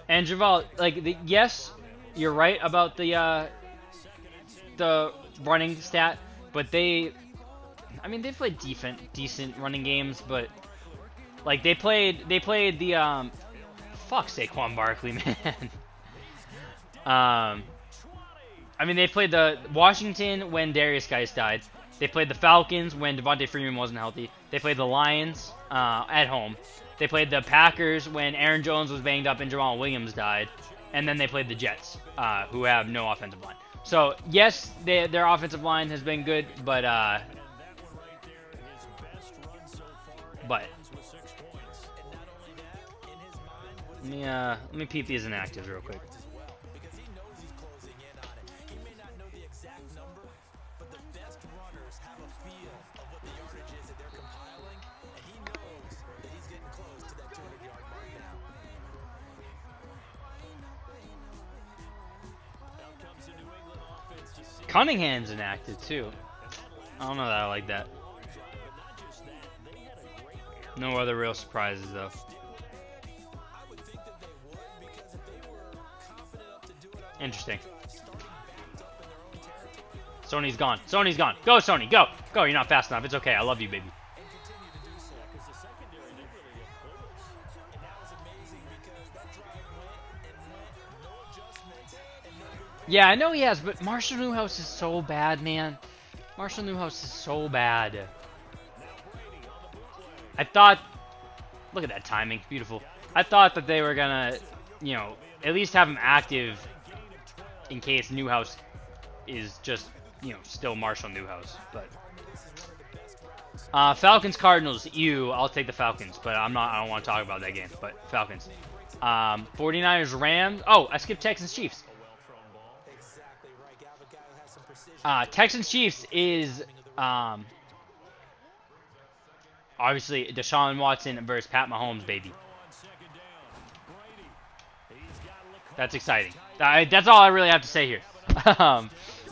and Javal, like, yes, you're right about the running stat, but they played decent running games, but like they played the fuck Saquon Barkley, man. They played the Washington when Darius Geis died. They played the Falcons when Devontae Freeman wasn't healthy. They played the Lions at home. They played the Packers when Aaron Jones was banged up and Jamal Williams died. And then they played the Jets, who have no offensive line. So, yes, their offensive line has been good, but let me peep these inactives real quick. Cunningham's inactive too. I don't know that I like that. No other real surprises though. Interesting. Sony's gone. Sony's gone. Go, Sony. Go. Go. You're not fast enough. It's okay. I love you, baby. Yeah, I know he has, but Marshall Newhouse is so bad, man. Marshall Newhouse is so bad. I thought... Look at that timing. Beautiful. I thought that they were gonna, you know, at least have him active in case Newhouse is just, you know, still Marshall Newhouse. But Falcons Cardinals. I'll take the Falcons, but I don't want to talk about that game. But Falcons. 49ers Rams. Oh, I skipped Texans Chiefs. Texans Chiefs is obviously Deshaun Watson versus Pat Mahomes, baby. That's exciting. That's all I really have to say here.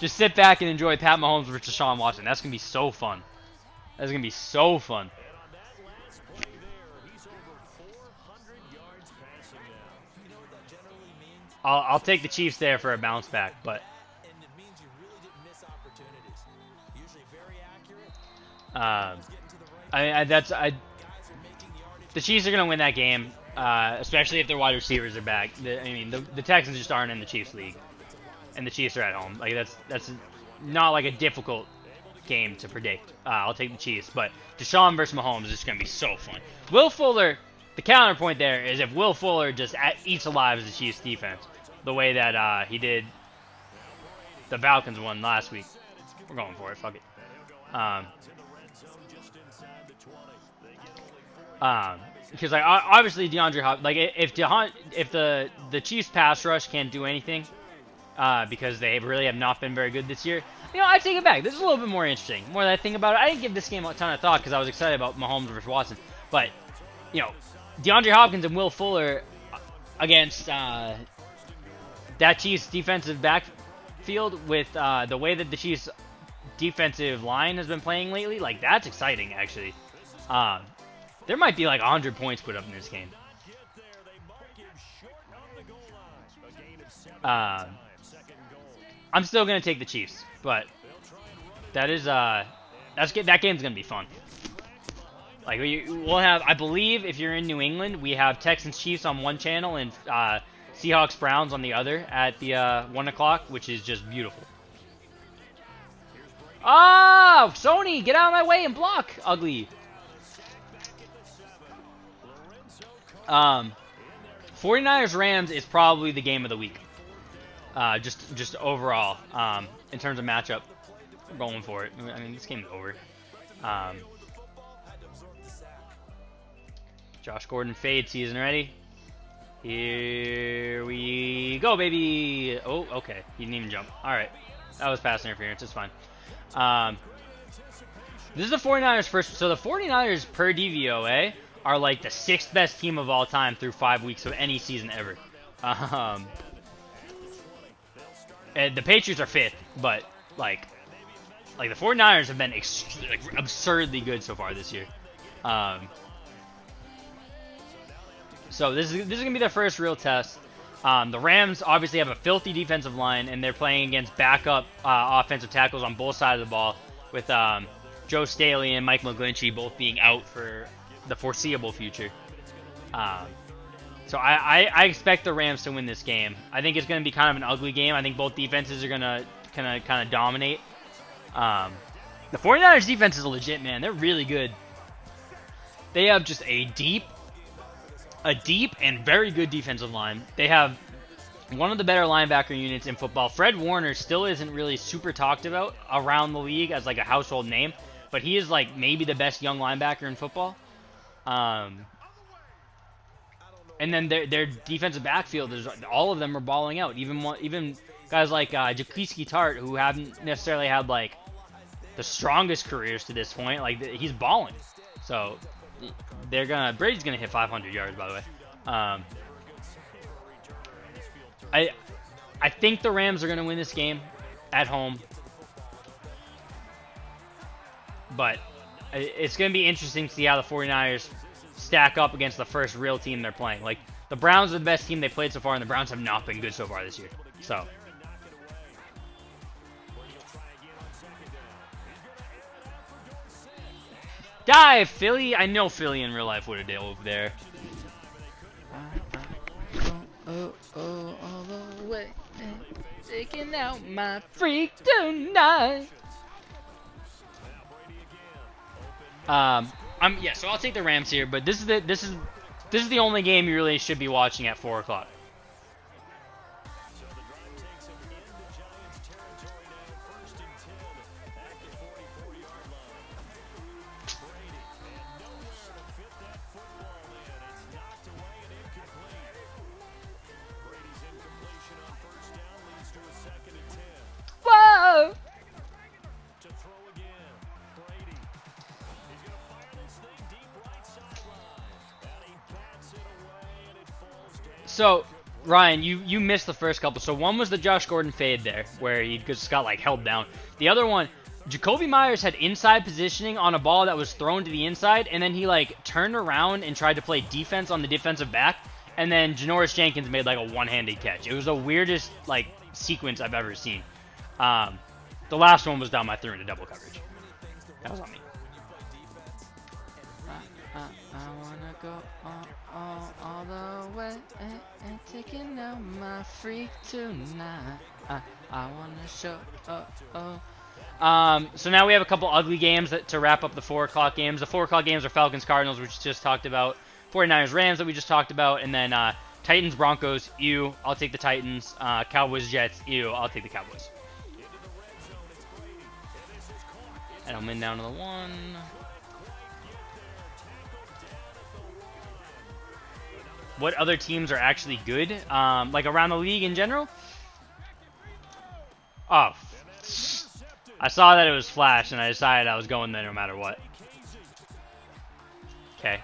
Just sit back and enjoy Pat Mahomes versus Deshaun Watson. That's gonna be so fun. That's gonna be so fun. I'll take the Chiefs there for a bounce back, but the Chiefs are gonna win that game, especially if their wide receivers are back. The Texans just aren't in the Chiefs league, and the Chiefs are at home. Like that's not like a difficult game to predict. I'll take the Chiefs, but Deshaun versus Mahomes is just gonna be so fun. Will Fuller, the counterpoint there is if Will Fuller just eats alive as the Chiefs defense, the way that he did the Falcons one last week. We're going for it. Fuck it. Because like obviously DeAndre Hopkins, like if the Chiefs pass rush can't do anything, because they really have not been very good this year, you know, I take it back. This is a little bit more interesting. The more that I think about it, I didn't give this game a ton of thought because I was excited about Mahomes versus Watson. But you know, DeAndre Hopkins and Will Fuller against that Chiefs defensive backfield with the way that the Chiefs defensive line has been playing lately, like that's exciting actually. There might be like 100 points put up in this game. I'm still gonna take the Chiefs, but that game's gonna be fun. Like we'll have, I believe, if you're in New England, we have Texans Chiefs on one channel and Seahawks Browns on the other at the 1 o'clock, which is just beautiful. Ah, Sony, get out of my way and block, ugly. 49ers Rams is probably the game of the week. Just overall, in terms of matchup, I'm going for it. I mean, this game's over. Josh Gordon fade season ready. Here we go, baby. Oh, okay. He didn't even jump. All right, that was pass interference. It's fine. This is the 49ers first. So the 49ers per DVOA are like the 6th best team of all time through 5 weeks of any season ever. And the Patriots are 5th, but like the 49ers have been absurdly good so far this year. So this is gonna be their first real test. The Rams obviously have a filthy defensive line, and they're playing against backup offensive tackles on both sides of the ball, with Joe Staley and Mike McGlinchey both being out for the foreseeable future. So I expect the Rams to win this game. I think it's going to be kind of an ugly game. I think both defenses are going to kind of dominate. The 49ers defense is legit, man. They're really good. They have just a deep and very good defensive line. They have one of the better linebacker units in football. Fred Warner still isn't really super talked about around the league as like a household name, but he is like maybe the best young linebacker in football. And then their defensive backfield is all of them are balling out. Even guys like Jaquiski Tart, who haven't necessarily had like the strongest careers to this point, like he's balling. So Brady's gonna hit 500 yards, by the way. I think the Rams are gonna win this game at home, but it's gonna be interesting to see how the 49ers stack up against the first real team they're playing. Like the Browns are the best team they played so far, and the Browns have not been good so far this year. So. Dive, Philly! I know Philly in real life would have dove there. All the way, taking out my freak tonight. So I'll take the Rams here, but this is the only game you really should be watching at 4 o'clock. Whoa! So, Ryan, you missed the first couple. So one was the Josh Gordon fade there, where he just got like held down. The other one, Jacoby Myers had inside positioning on a ball that was thrown to the inside, and then he like turned around and tried to play defense on the defensive back, and then Janoris Jenkins made like a one-handed catch. It was the weirdest like sequence I've ever seen. The last one was down I threw into double coverage. That was on me. I wanna go all the way and taking out my freak tonight. I wanna show. So now we have a couple ugly games to wrap up the 4 o'clock games. The 4 o'clock games are Falcons Cardinals, which we just talked about. 49ers Rams that we just talked about, and then Titans Broncos. Ew, I'll take the Titans. Cowboys Jets. Ew, I'll take the Cowboys. Edelman down to the 1. What other teams are actually good? Like around the league in general? Oh. I saw that it was flash, and I decided I was going there no matter what. Okay.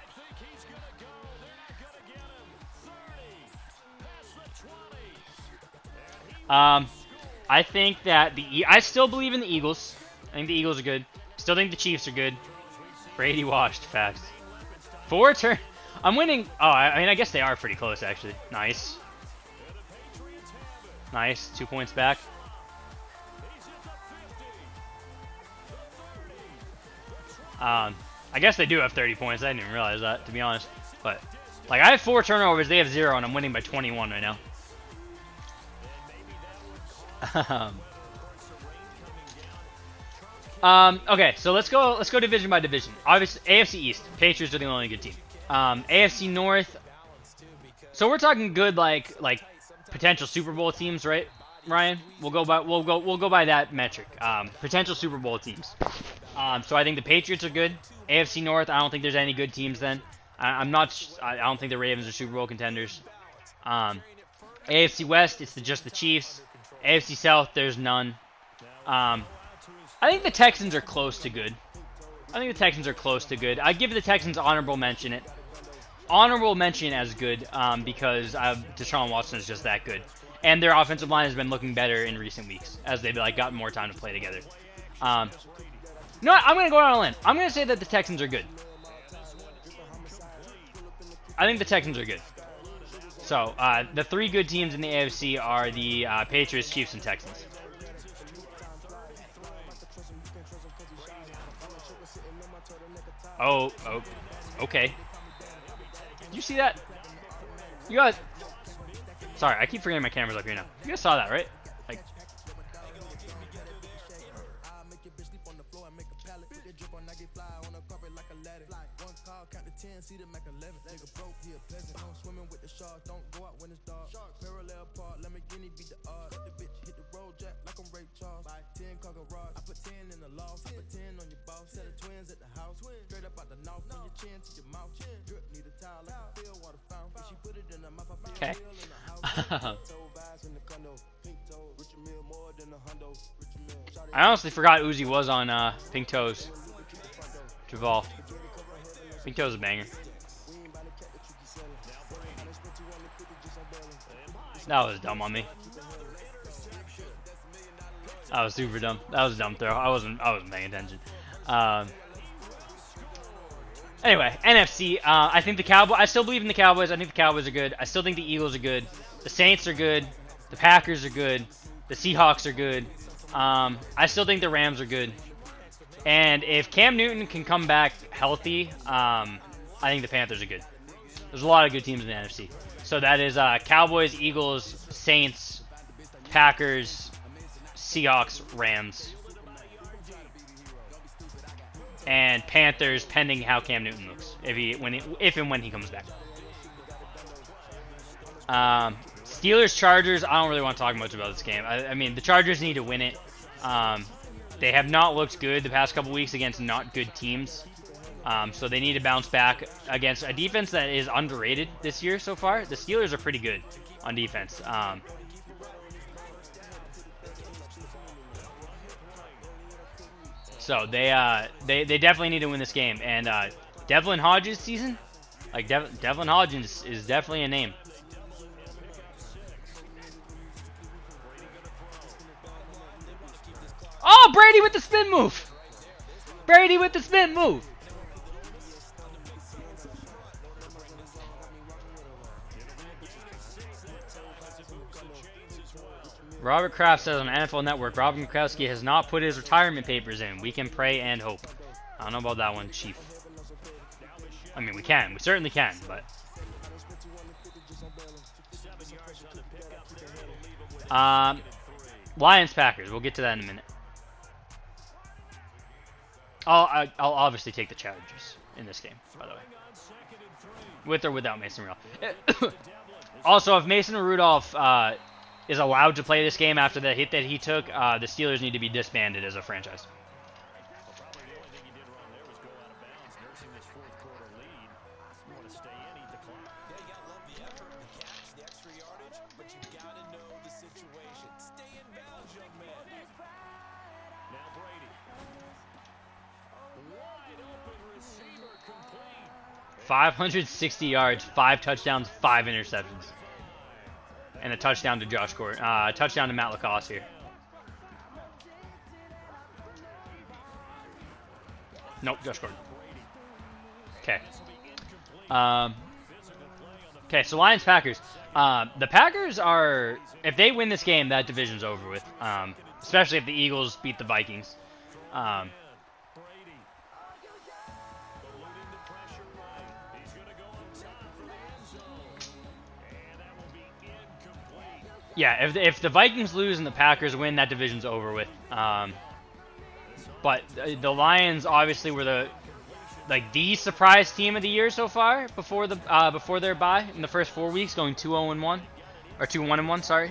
I think that I still believe in the Eagles. I think the Eagles are good. Still think the Chiefs are good. Brady washed. Facts. 4 turn. I'm winning. Oh, I mean, I guess they are pretty close, actually. Nice. Nice. 2 points back. I guess they do have 30 points. I didn't even realize that, to be honest. But, like, I have 4 turnovers. They have 0, and I'm winning by 21 right now. Okay, so let's go division by division. Obviously, AFC East, Patriots are the only good team. AFC North. So we're talking good like potential Super Bowl teams, right, Ryan? We'll go by that metric. Potential Super Bowl teams. So I think the Patriots are good. AFC North, I don't think there's any good teams then. I don't think the Ravens are Super Bowl contenders. AFC West, it's just the Chiefs. AFC South, there's none. I think the Texans are close to good. I give the Texans honorable mention. Honorable mention as good because Deshaun Watson is just that good. And their offensive line has been looking better in recent weeks as they've like gotten more time to play together. You know what? I'm going to go out on a limb. I'm going to say that the Texans are good. I think the Texans are good. So, the 3 good teams in the AFC are the Patriots, Chiefs, and Texans. Oh, okay. Did you see that? You guys... Sorry, I keep forgetting my camera's up here now. You guys saw that, right? Like... drip on Nike fly on a carpet like a ladder. One call, count to 10, see the Mac 11. Nigga broke, he a peasant. I'm swimming with the sharks, don't go out when it's dark. Parallel park, Lamborghini beat the odds. The bitch hit the road jack like I'm Ray Charles. 10 car garage, I put 10 in the loft. I put 10 on your boss, set of twins at the house. Straight up out the north, from your chin to your mouth. Drip need a towel like a field water fountain. If she put it in her mouth, I feel Okay. real in the house. I honestly forgot Uzi was on Pink Toes. Javal. Pink Toes is a banger. That was dumb on me. That was super dumb. That was a dumb throw. I wasn't paying attention. Anyway, NFC. I think the Cowboys. I still believe in the Cowboys. I think the Cowboys are good. I still think the Eagles are good. The Saints are good. The Packers are good. The Seahawks are good. I still think the Rams are good. And if Cam Newton can come back healthy, I think the Panthers are good. There's a lot of good teams in the NFC. So that is Cowboys, Eagles, Saints, Packers, Seahawks, Rams, and Panthers, pending how Cam Newton looks, if and when he comes back. Steelers, Chargers. I don't really want to talk much about this game. I mean, the Chargers need to win it. They have not looked good the past couple weeks against not good teams. So they need to bounce back against a defense that is underrated this year so far. The Steelers are pretty good on defense. So they definitely need to win this game. And Devlin Hodges season, like Devlin Hodges is definitely a name. Oh, Brady with the spin move. Brady with the spin move. Robert Kraft says on NFL Network, Rob Gronkowski has not put his retirement papers in. We can pray and hope. I don't know about that one, Chief. I mean, we can. We certainly can, but... Lions, Packers. We'll get to that in a minute. I'll obviously take the Chargers in this game, by the way. With or without Mason Rudolph. Also, if Mason Rudolph is allowed to play this game after the hit that he took, the Steelers need to be disbanded as a franchise. .560 yards, 5 touchdowns, 5 interceptions. And a touchdown to Josh Gordon. Touchdown to Matt Lacoste here. Nope, Josh Gordon. Okay. Okay, so Lions, Packers. The Packers are, if they win this game, that division's over with. Especially if the Eagles beat the Vikings. Yeah, if the Vikings lose and the Packers win, that division's over with. But the Lions obviously were the surprise team of the year so far before their bye in the first 4 weeks, going 2-0-1 or 2-1-1. Sorry.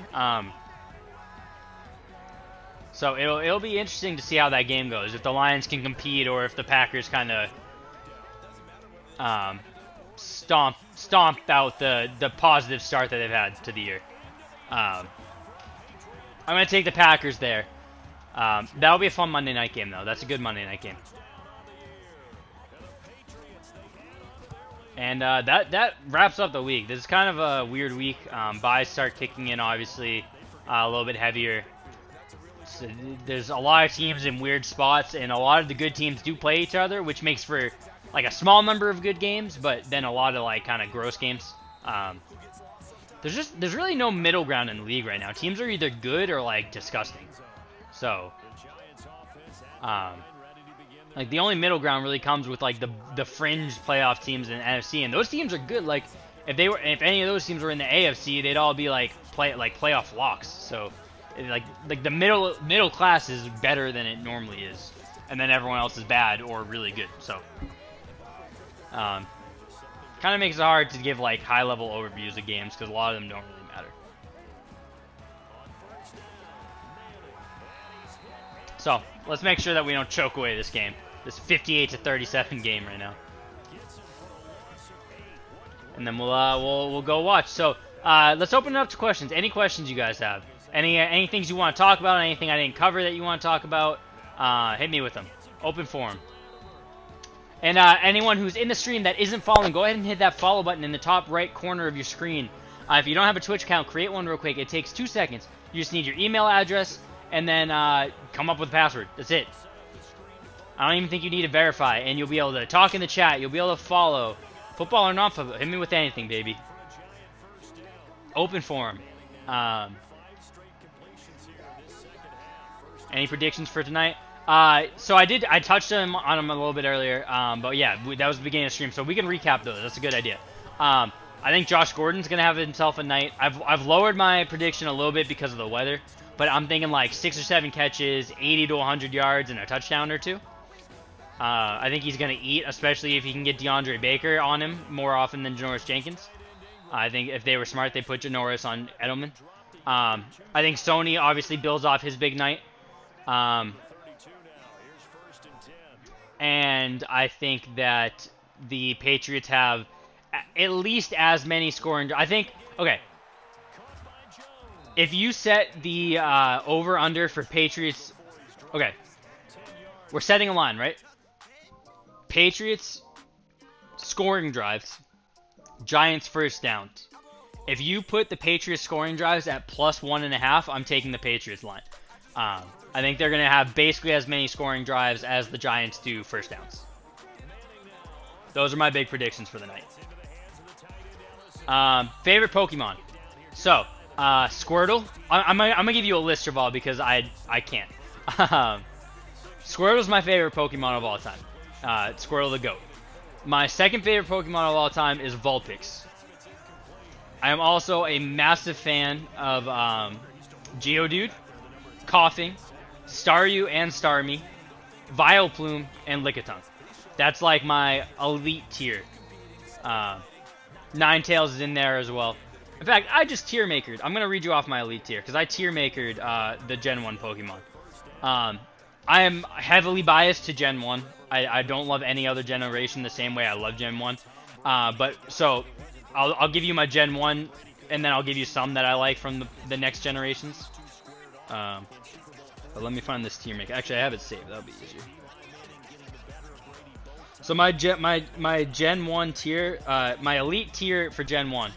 So it'll be interesting to see how that game goes. If the Lions can compete, or if the Packers kind of stomp out the positive start that they've had to the year. I'm going to take the Packers there. That'll be a fun Monday night game, though. That's a good Monday night game. And that wraps up the week. This is kind of a weird week. Buys start kicking in, obviously, a little bit heavier. So there's a lot of teams in weird spots, and a lot of the good teams do play each other, which makes for like a small number of good games, but then a lot of like kind of gross games. There's really no middle ground in the league right now. Teams are either good or like disgusting. So, like the only middle ground really comes with like the fringe playoff teams in the NFC, and those teams are good. Like if any of those teams were in the AFC, they'd all be like playoff locks. So, like the middle class is better than it normally is. and then everyone else is bad or really good. So, kind of makes it hard to give like high-level overviews of games because a lot of them don't really matter. So let's make sure that we don't choke away this game. This 58-37 game right now. And then we'll go watch. So let's open it up to questions. Any questions you guys have? Any things you want to talk about? Anything I didn't cover that you want to talk about? Hit me with them. Open forum. And anyone who's in the stream that isn't following, go ahead and hit that follow button in the top right corner of your screen. If you don't have a Twitch account, create one real quick. It takes 2 seconds. You just need your email address and then come up with a password. That's it. I don't even think you need to verify, and you'll be able to talk in the chat. You'll be able to follow. Football or non-football, hit me with anything, baby. Open forum. Any predictions for tonight? So I touched on them a little bit earlier, but yeah, that was the beginning of the stream, so we can recap those. That's a good idea. I think Josh Gordon's gonna have himself a night. I've lowered my prediction a little bit because of the weather, but I'm thinking like 6 or 7 catches, 80 to 100 yards, and a touchdown or 2. I think he's going to eat, especially if he can get DeAndre Baker on him more often than Janoris Jenkins. I think if they were smart, they put Janoris on Edelman. I think Sony obviously builds off his big night. And I think that the Patriots have at least as many scoring. I think, okay, if you set the over-under for Patriots, okay, we're setting a line, right? Patriots scoring drives, Giants first downs. If you put the Patriots scoring drives at +1.5, I'm taking the Patriots line. I think they're going to have basically as many scoring drives as the Giants do first downs. Those are my big predictions for the night. Favorite Pokemon. So, Squirtle. I'm going to give you a list of all because I can't. Squirtle's my favorite Pokemon of all time. Squirtle the GOAT. My second favorite Pokemon of all time is Vulpix. I am also a massive fan of Geodude, Coughing, Staryu and Starmie, Vileplume, and Lickitung. That's like my elite tier. Ninetales is in there as well. In fact, I just tier makered. I'm going to read you off my elite tier because I tier makered the Gen 1 Pokemon. I am heavily biased to Gen 1. I don't love any other generation the same way I love Gen 1. But so I'll give you my Gen 1, and then I'll give you some that I like from the next generations. But let me find this tier maker. Actually, I have it saved. That'll be easier. So my Gen 1 tier, my elite tier for Gen 1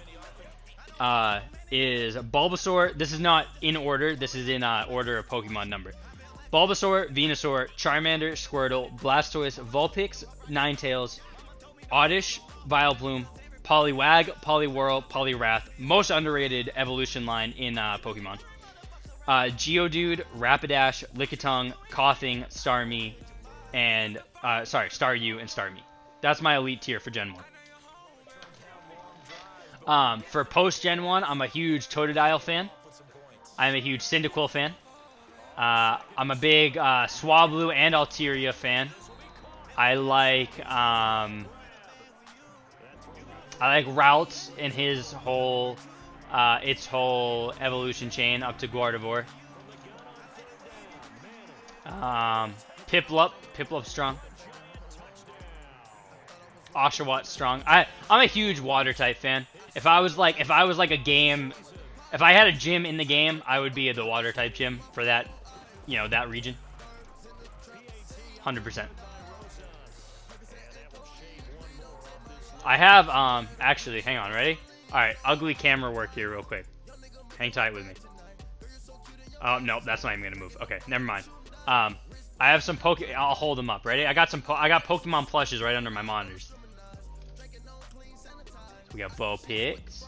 is Bulbasaur. This is not in order. This is in order of Pokemon number. Bulbasaur, Venusaur, Charmander, Squirtle, Blastoise, Vulpix, Ninetales, Oddish, Vileplume, Poliwag, Poliwhirl, Poliwrath. Most underrated evolution line in Pokemon. Geodude, Rapidash, Lickitung, Coughing, Starmie, and Staryu and Starmie. That's my elite tier for Gen 1. For post Gen 1, I'm a huge Totodile fan. I'm a huge Cyndaquil fan. I'm a big Swablu and Altaria fan. I like Routes and his whole its whole evolution chain up to Gardevoir. Piplup's strong. Oshawott strong. I'm a huge water type fan. If I was like a game, if I had a gym in the game, I would be the water type gym for that, that region. 100%. I have actually, hang on, ready? All right, ugly camera work here real quick. Hang tight with me. Oh, no, that's not even gonna move. Okay, never mind. I have some I'll hold them up. Ready? I got Pokemon plushes right under my monitors. We got Vulpix.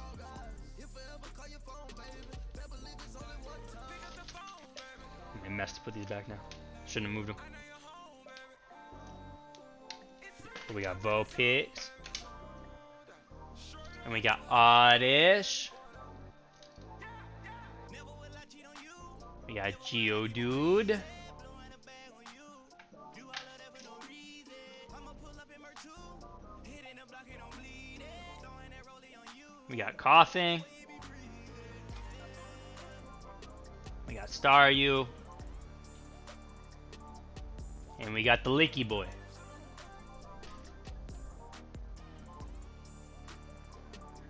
I messed to put these back now. Shouldn't have moved them. We got Vulpix. And we got Oddish. We got Geodude. We got Coughing. We got Staryu. And we got the Licky Boy.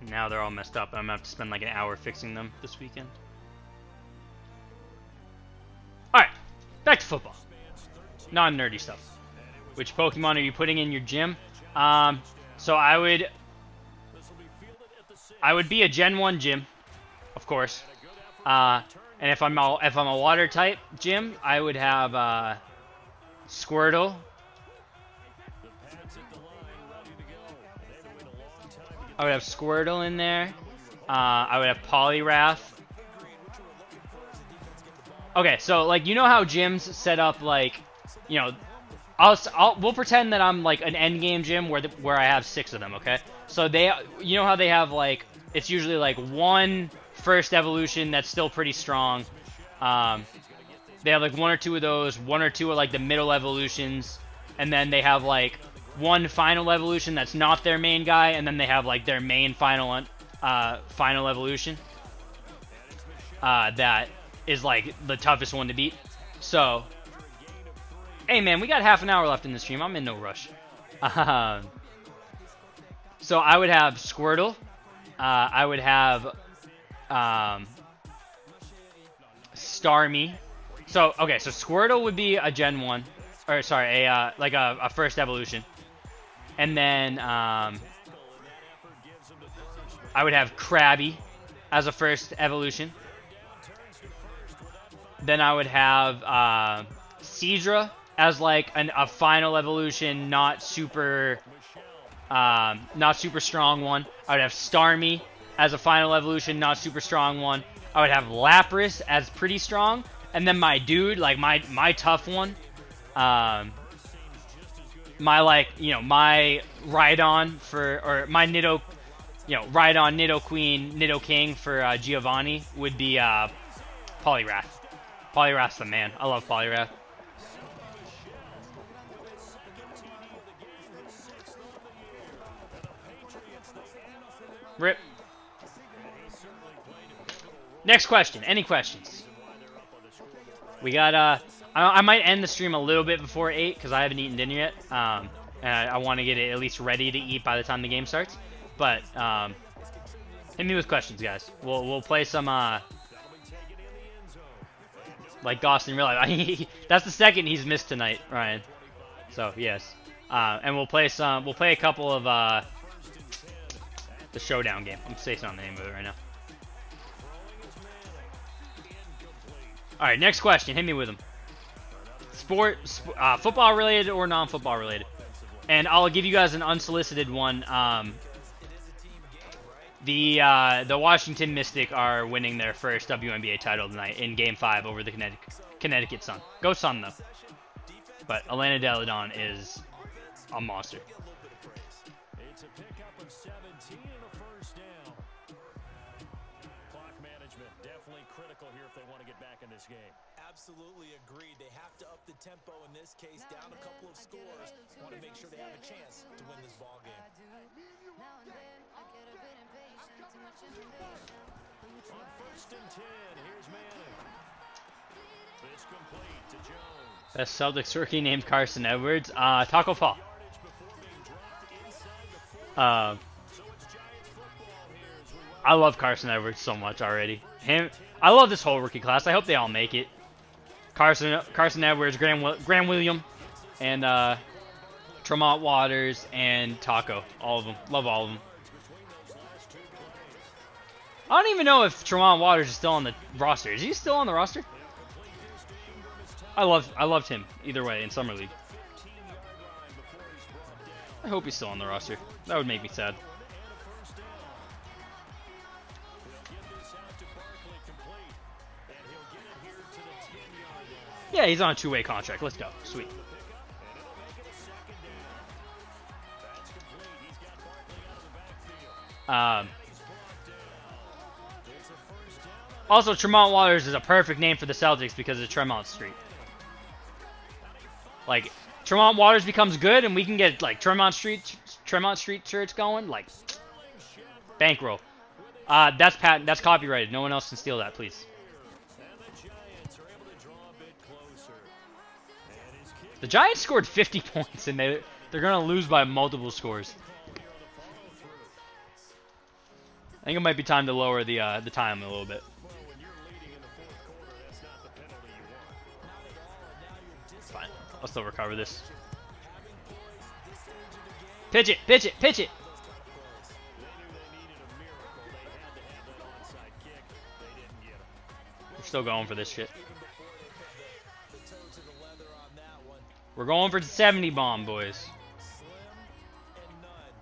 Now they're all messed up. I'm gonna have to spend like an hour fixing them this weekend. Alright, back to football. Non-nerdy stuff. Which Pokemon are you putting in your gym? So I would be a Gen 1 gym, of course. And if I'm a water type gym, I would have Squirtle. I would have Squirtle in there. I would have Poliwrath. Okay, so like you know how gyms set up like, you know, we'll pretend that I'm like an end game gym where I have 6 of them. Okay, so you know how they have like it's usually like one first evolution that's still pretty strong. They have like 1 or 2 of those, 1 or 2 of like the middle evolutions, and then they have like one final evolution that's not their main guy, and then they have like their main final evolution that is like the toughest one to beat. So, hey man, we got half an hour left in the stream. I'm in no rush. So I would have Squirtle. I would have Starmie. So okay, so Squirtle would be a Gen 1, or sorry, like a first evolution. And then I would have Krabby as a first evolution. Then I would have Seadra as like a final evolution, not super strong one. I would have Starmie as a final evolution, not super strong one. I would have Lapras as pretty strong, and then my dude, like my tough one. My my Rhydon or my Nido, Rhydon, Nidoqueen, Nidoking for Giovanni would be Poliwrath. Poliwrath's the man. I love Poliwrath. Rip. Next question. Any questions? We got I might end the stream a little bit before 8 because I haven't eaten dinner yet. And I want to get it at least ready to eat by the time the game starts. But hit me with questions, guys. We'll play some like Gauss in real life. That's the second he's missed tonight, Ryan. So yes. And we'll play a couple of the Showdown game. I'm spacing on the name of it right now. All right, next question. Hit me with them. Football related or non-football related, and I'll give you guys an unsolicited one. The Washington Mystic are winning their first WNBA title tonight in Game 5 over the Connecticut Sun. Go Sun though. But Elena Deladon is a monster. It's a pickup of 17 and a first down. Clock management definitely critical here if they want to get back in this game. Absolutely agreed. They have to up the tempo in this case, down a couple of scores. Want to make sure they have a chance to win this ball game. On first and 10, here's Manning. This complete to Jones. Best Celtics rookie named Carson Edwards. Taco Fall. I love Carson Edwards so much already. I love this whole rookie class. I hope they all make it. Carson Edwards, Graham William, and Tremont Waters, and Taco. All of them. Love all of them. I don't even know if Tremont Waters is still on the roster. Is he still on the roster? I loved him either way in Summer League. I hope he's still on the roster. That would make me sad. Yeah, he's on a 2-way contract. Let's go. Sweet. Also, Tremont Waters is a perfect name for the Celtics because of Tremont Street. Like, Tremont Waters becomes good, and we can get like Tremont Street shirts going. Like, bankroll. That's patent. That's copyrighted. No one else can steal that, please. And the Giants are able to draw a bit closer. And his kick The Giants scored 50 points, and they're gonna lose by multiple scores. here on the follow-through. I think it might be time to lower the time a little bit. Well, when you're leading in the fourth quarter, that's not the penalty you want. It's fine. I'll still recover this. Pitch it, pitch it, pitch it. They knew they needed a miracle. They had to have that onside kick. They didn't get it. We're still going for this shit. The toe to the leather on that one. We're going for 70 bomb, boys. Slim and none.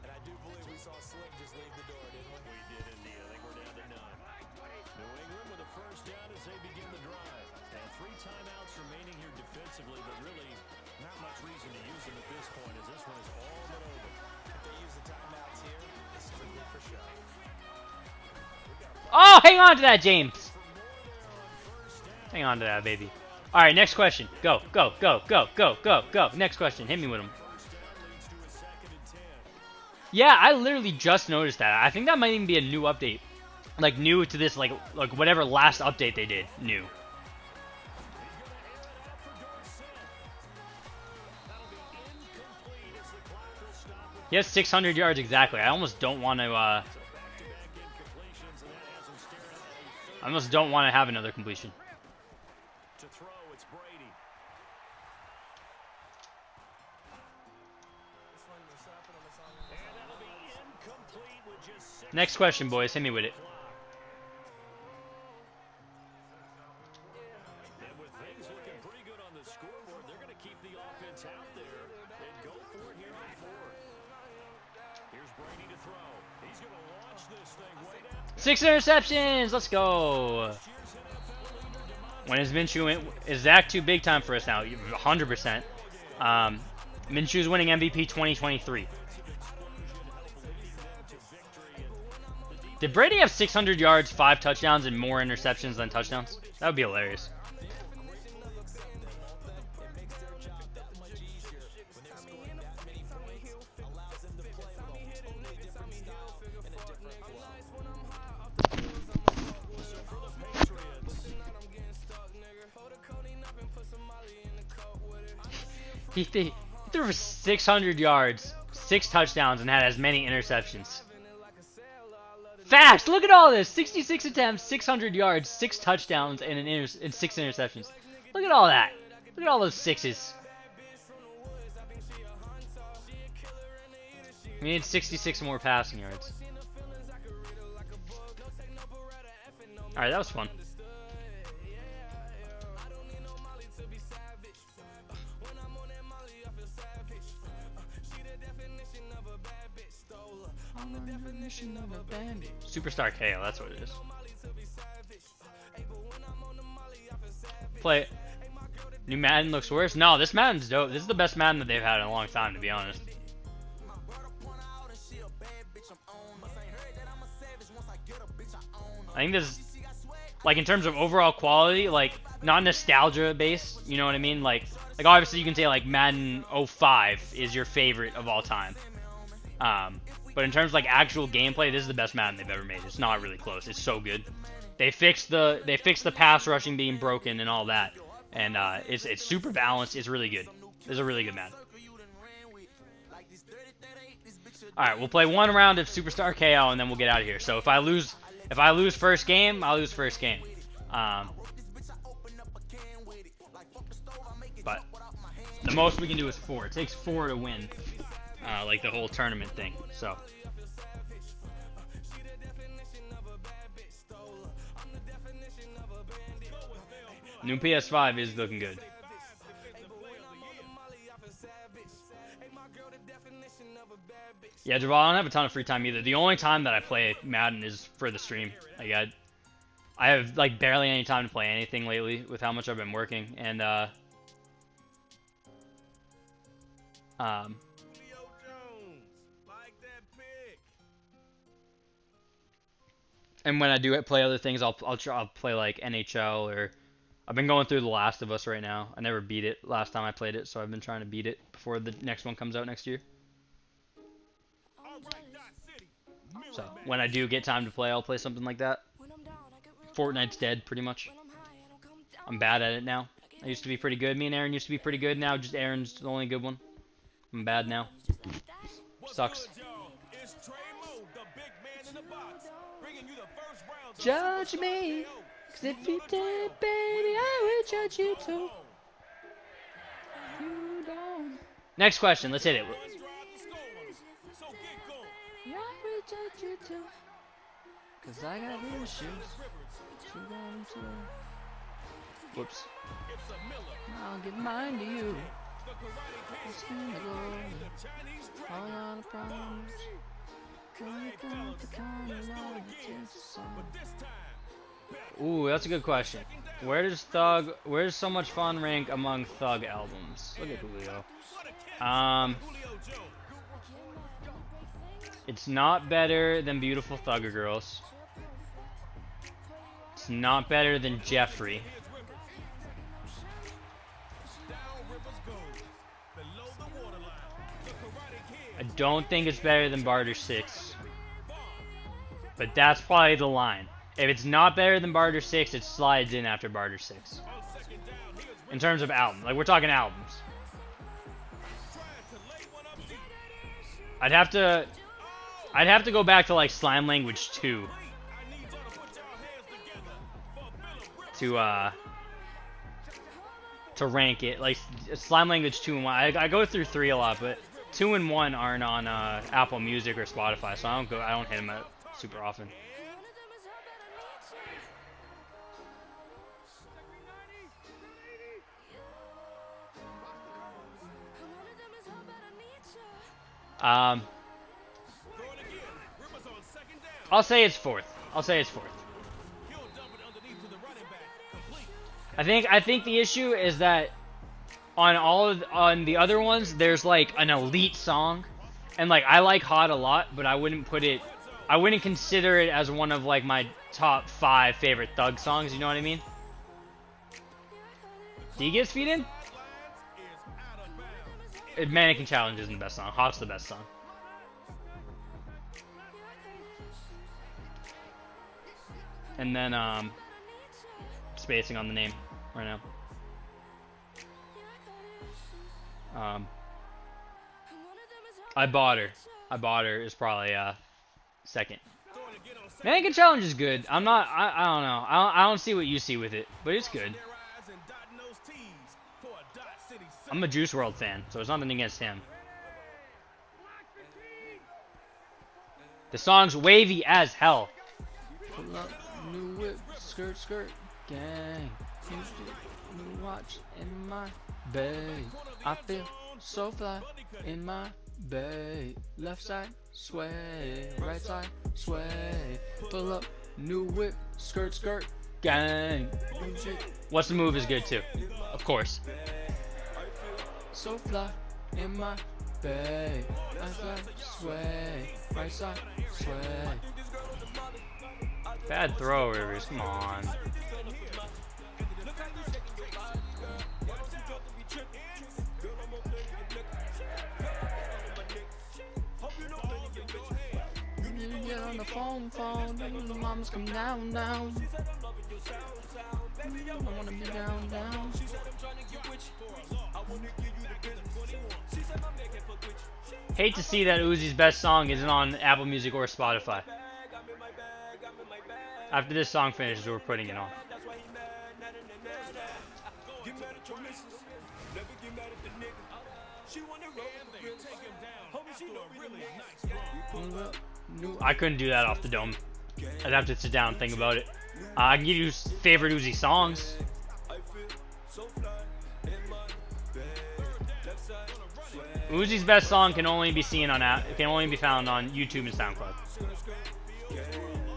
And I do believe we saw Slim just leave the door, didn't we? We did indeed. I think we're down to 9. New England with a first down as they begin the drive. And 3 timeouts remaining here defensively, but really not much reason to use them at this point as this one is all but over. If they use the timeouts here, it's strictly for show. Oh, hang on to that, James. Hang on to that, baby. All right, next question. Go, go, go, go, go, go, go. Next question. Hit me with them. First down leads to a 2nd and 10. Yeah, I literally just noticed that. I think that might even be a new update. Like, new to this, like whatever last update they did. New. He has 600 yards exactly. I almost don't want to, I almost don't want to have another completion. To throw, it's Brady. And that'll be incomplete with just 6 Next question, boys. Hit me with it. And with things looking pretty good on the scoreboard, they're going to keep the offense out there and go for it here on 4th. Here's Brady to throw. He's going to launch this thing way down. 6 interceptions. Let's go. When is Minshew? Is Zach too big time for us now? 100%. Minshew's winning MVP 2023. Did Brady have 600 yards, 5 touchdowns, and more interceptions than touchdowns? That would be hilarious. He threw for 600 yards, 6 touchdowns, and had as many interceptions. Fast! Look at all this! 66 attempts, 600 yards, 6 touchdowns, and 6 interceptions. Look at all that. Look at all those 6s. We need 66 more passing yards. Alright, that was fun. Superstar KO, that's what it is. Play it. New Madden looks worse? No, this Madden's dope. This is the best Madden that they've had in a long time, to be honest. I think this is, like, in terms of overall quality, like, not nostalgia based, you know what I mean? Like obviously you can say, like, Madden 05 is your favorite of all time. But in terms of, like, actual gameplay, this is the best Madden they've ever made. It's not really close. It's so good. They fixed the pass rushing being broken and all that, and it's super balanced. It's really good. This is a really good Madden. All right, we'll play one round of Superstar KO and then we'll get out of here. So if I lose first game, I'll lose first game. But the most we can do is 4. It takes 4 to win. Like the whole tournament thing. So new PS5 is looking good. Yeah, Javal, I don't have a ton of free time either. The only time that I play Madden is for the stream. Like I have like barely any time to play anything lately with how much I've been working, and and when I do play other things, I'll play like NHL, or I've been going through The Last of Us right now. I never beat it last time I played it, so I've been trying to beat it before the next one comes out next year. So when I do get time to play, I'll play something like that. Fortnite's dead, pretty much. I'm bad at it now. I used to be pretty good. Me and Aaron used to be pretty good. Now just Aaron's the only good one. I'm bad now. Sucks. Judge me, 'cause if you did, baby, I would judge you too. You don't. Next question, let's hit it. Yeah, I would judge you too. 'Cause I got issues. Whoops. I'll give mine to you. All on a promise. Ooh, that's a good question. Where does So Much Fun rank among Thug albums? Look at Julio. It's not better than Beautiful Thugger Girls. It's not better than Jeffrey. I don't think it's better than Barter 6. But that's probably the line. If it's not better than Barter 6, it slides in after Barter 6. In terms of album. Like, we're talking albums. I'd have to go back to, like, Slime Language 2. To rank it. Like, Slime Language 2 and 1. I go through 3 a lot, but 2 and 1 aren't on Apple Music or Spotify, so I don't hit them super often. I'll say it's fourth. I think the issue is that on the other ones, there's like an elite song, and like I like Hot a lot, but I wouldn't consider it as one of like my top 5 favorite Thug songs. You know what I mean? Do you get Speed in? Mannequin Challenge isn't the best song. Hot's the best song. And then spacing on the name right now. I Bought Her is probably second. Mannequin Challenge is good. I don't know. I don't see what you see with it, but it's good. I'm a Juice WRLD fan, so it's nothing against him. The song's wavy as hell. Pull up, new whip, skirt, skirt, gang. New watch in my bay. I feel so fly in my bay. Left side, sway. Right side, sway. Pull up, new whip, skirt, skirt, gang. What's the Move is good too, of course. So fly in my bay. Left side, sway. Right side, sway. Bad throw, Rivers. Come on. You get on the phone, the mamas come down. I wanna be down. Hate to see that Uzi's best song isn't on Apple Music or Spotify. After this song finishes, we're putting it on. I couldn't do that off the dome. I'd have to sit down and think about it. I can give you favorite Uzi songs. Uzi's best song can only be found on YouTube and SoundCloud.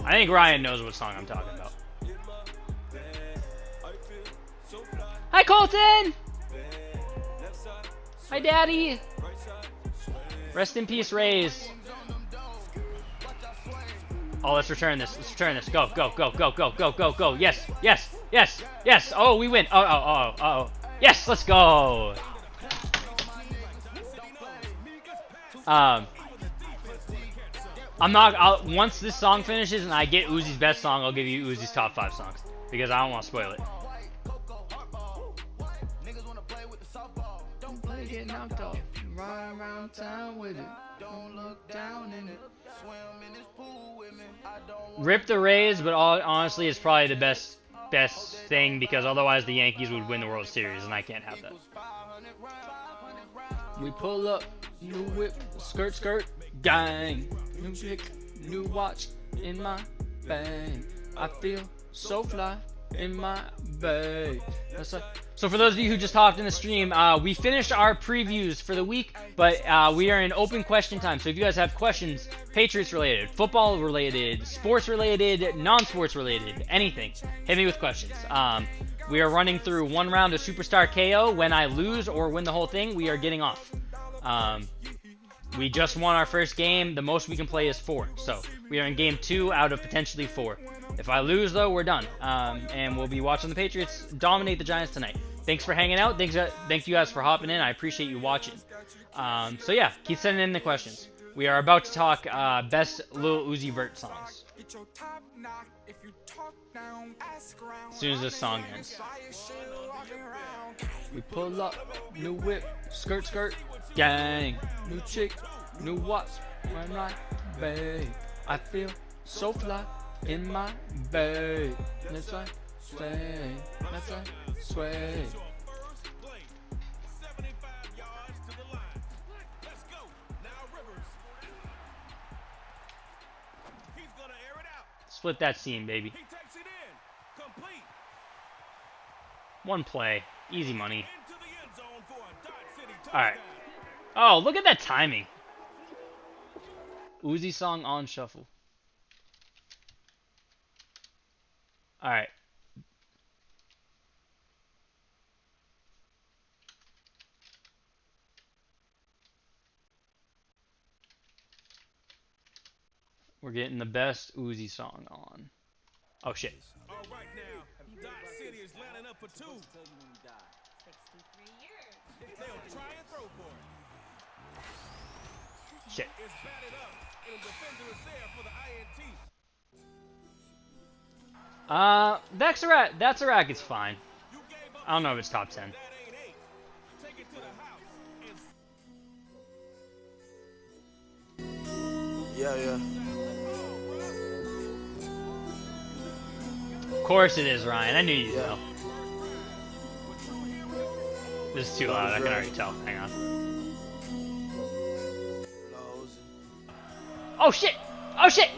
I think Ryan knows what song I'm talking about. Hi, Colton! Hi, Daddy! Rest in peace, Rays. Oh, let's return this. Go. Yes. Oh, we win. Oh. Yes, let's go. I'm not. Once this song finishes and I get Uzi's best song, I'll give you Uzi's top 5 songs because I don't want to spoil it. Get knocked off. Ride around town with it. Don't look down in it. Swim in this pool with me. Rip the Rays, but honestly, it's probably the best thing because otherwise the Yankees would win the World Series, and I can't have that. We pull up, new whip, skirt, skirt, gang. New chick, new watch in my bag. I feel so fly in my bag. So for those of you who just hopped in the stream, we finished our previews for the week, but we are in open question time. So if you guys have questions, Patriots related, football related, sports related, non-sports related, anything, hit me with questions. We are running through one round of Superstar KO. When I lose or win the whole thing, we are getting off. We just won our first game. The most we can play is 4. So we are in game 2 out of potentially 4. If I lose, though, we're done. And we'll be watching the Patriots dominate the Giants tonight. Thanks for hanging out. Thank you guys for hopping in. I appreciate you watching. So yeah, keep sending in the questions. We are about to talk best Lil Uzi Vert songs. As soon as this song ends. We pull up, new whip, skirt, skirt, gang. New chick, new watch, when I babe. I feel so fly in my bed. Let's like sway, let's like sway. Split that seam, baby. One play, easy money. All right. Oh, look at that timing. Uzi song on shuffle. All right. We're getting the best Uzi song on. Oh shit. All right now, Dot City is lining up for 2. 63 years. They'll try and throw for it. Shit. It's batted up, and the defender is there for the INT. That's a rack is fine. You gave up. I don't know if it's top 10. That ain't 8. Take it to the house. Yeah. Of course it is, Ryan. I knew you'd know. This is too loud. I can already tell. Hang on. Oh shit! Oh shit!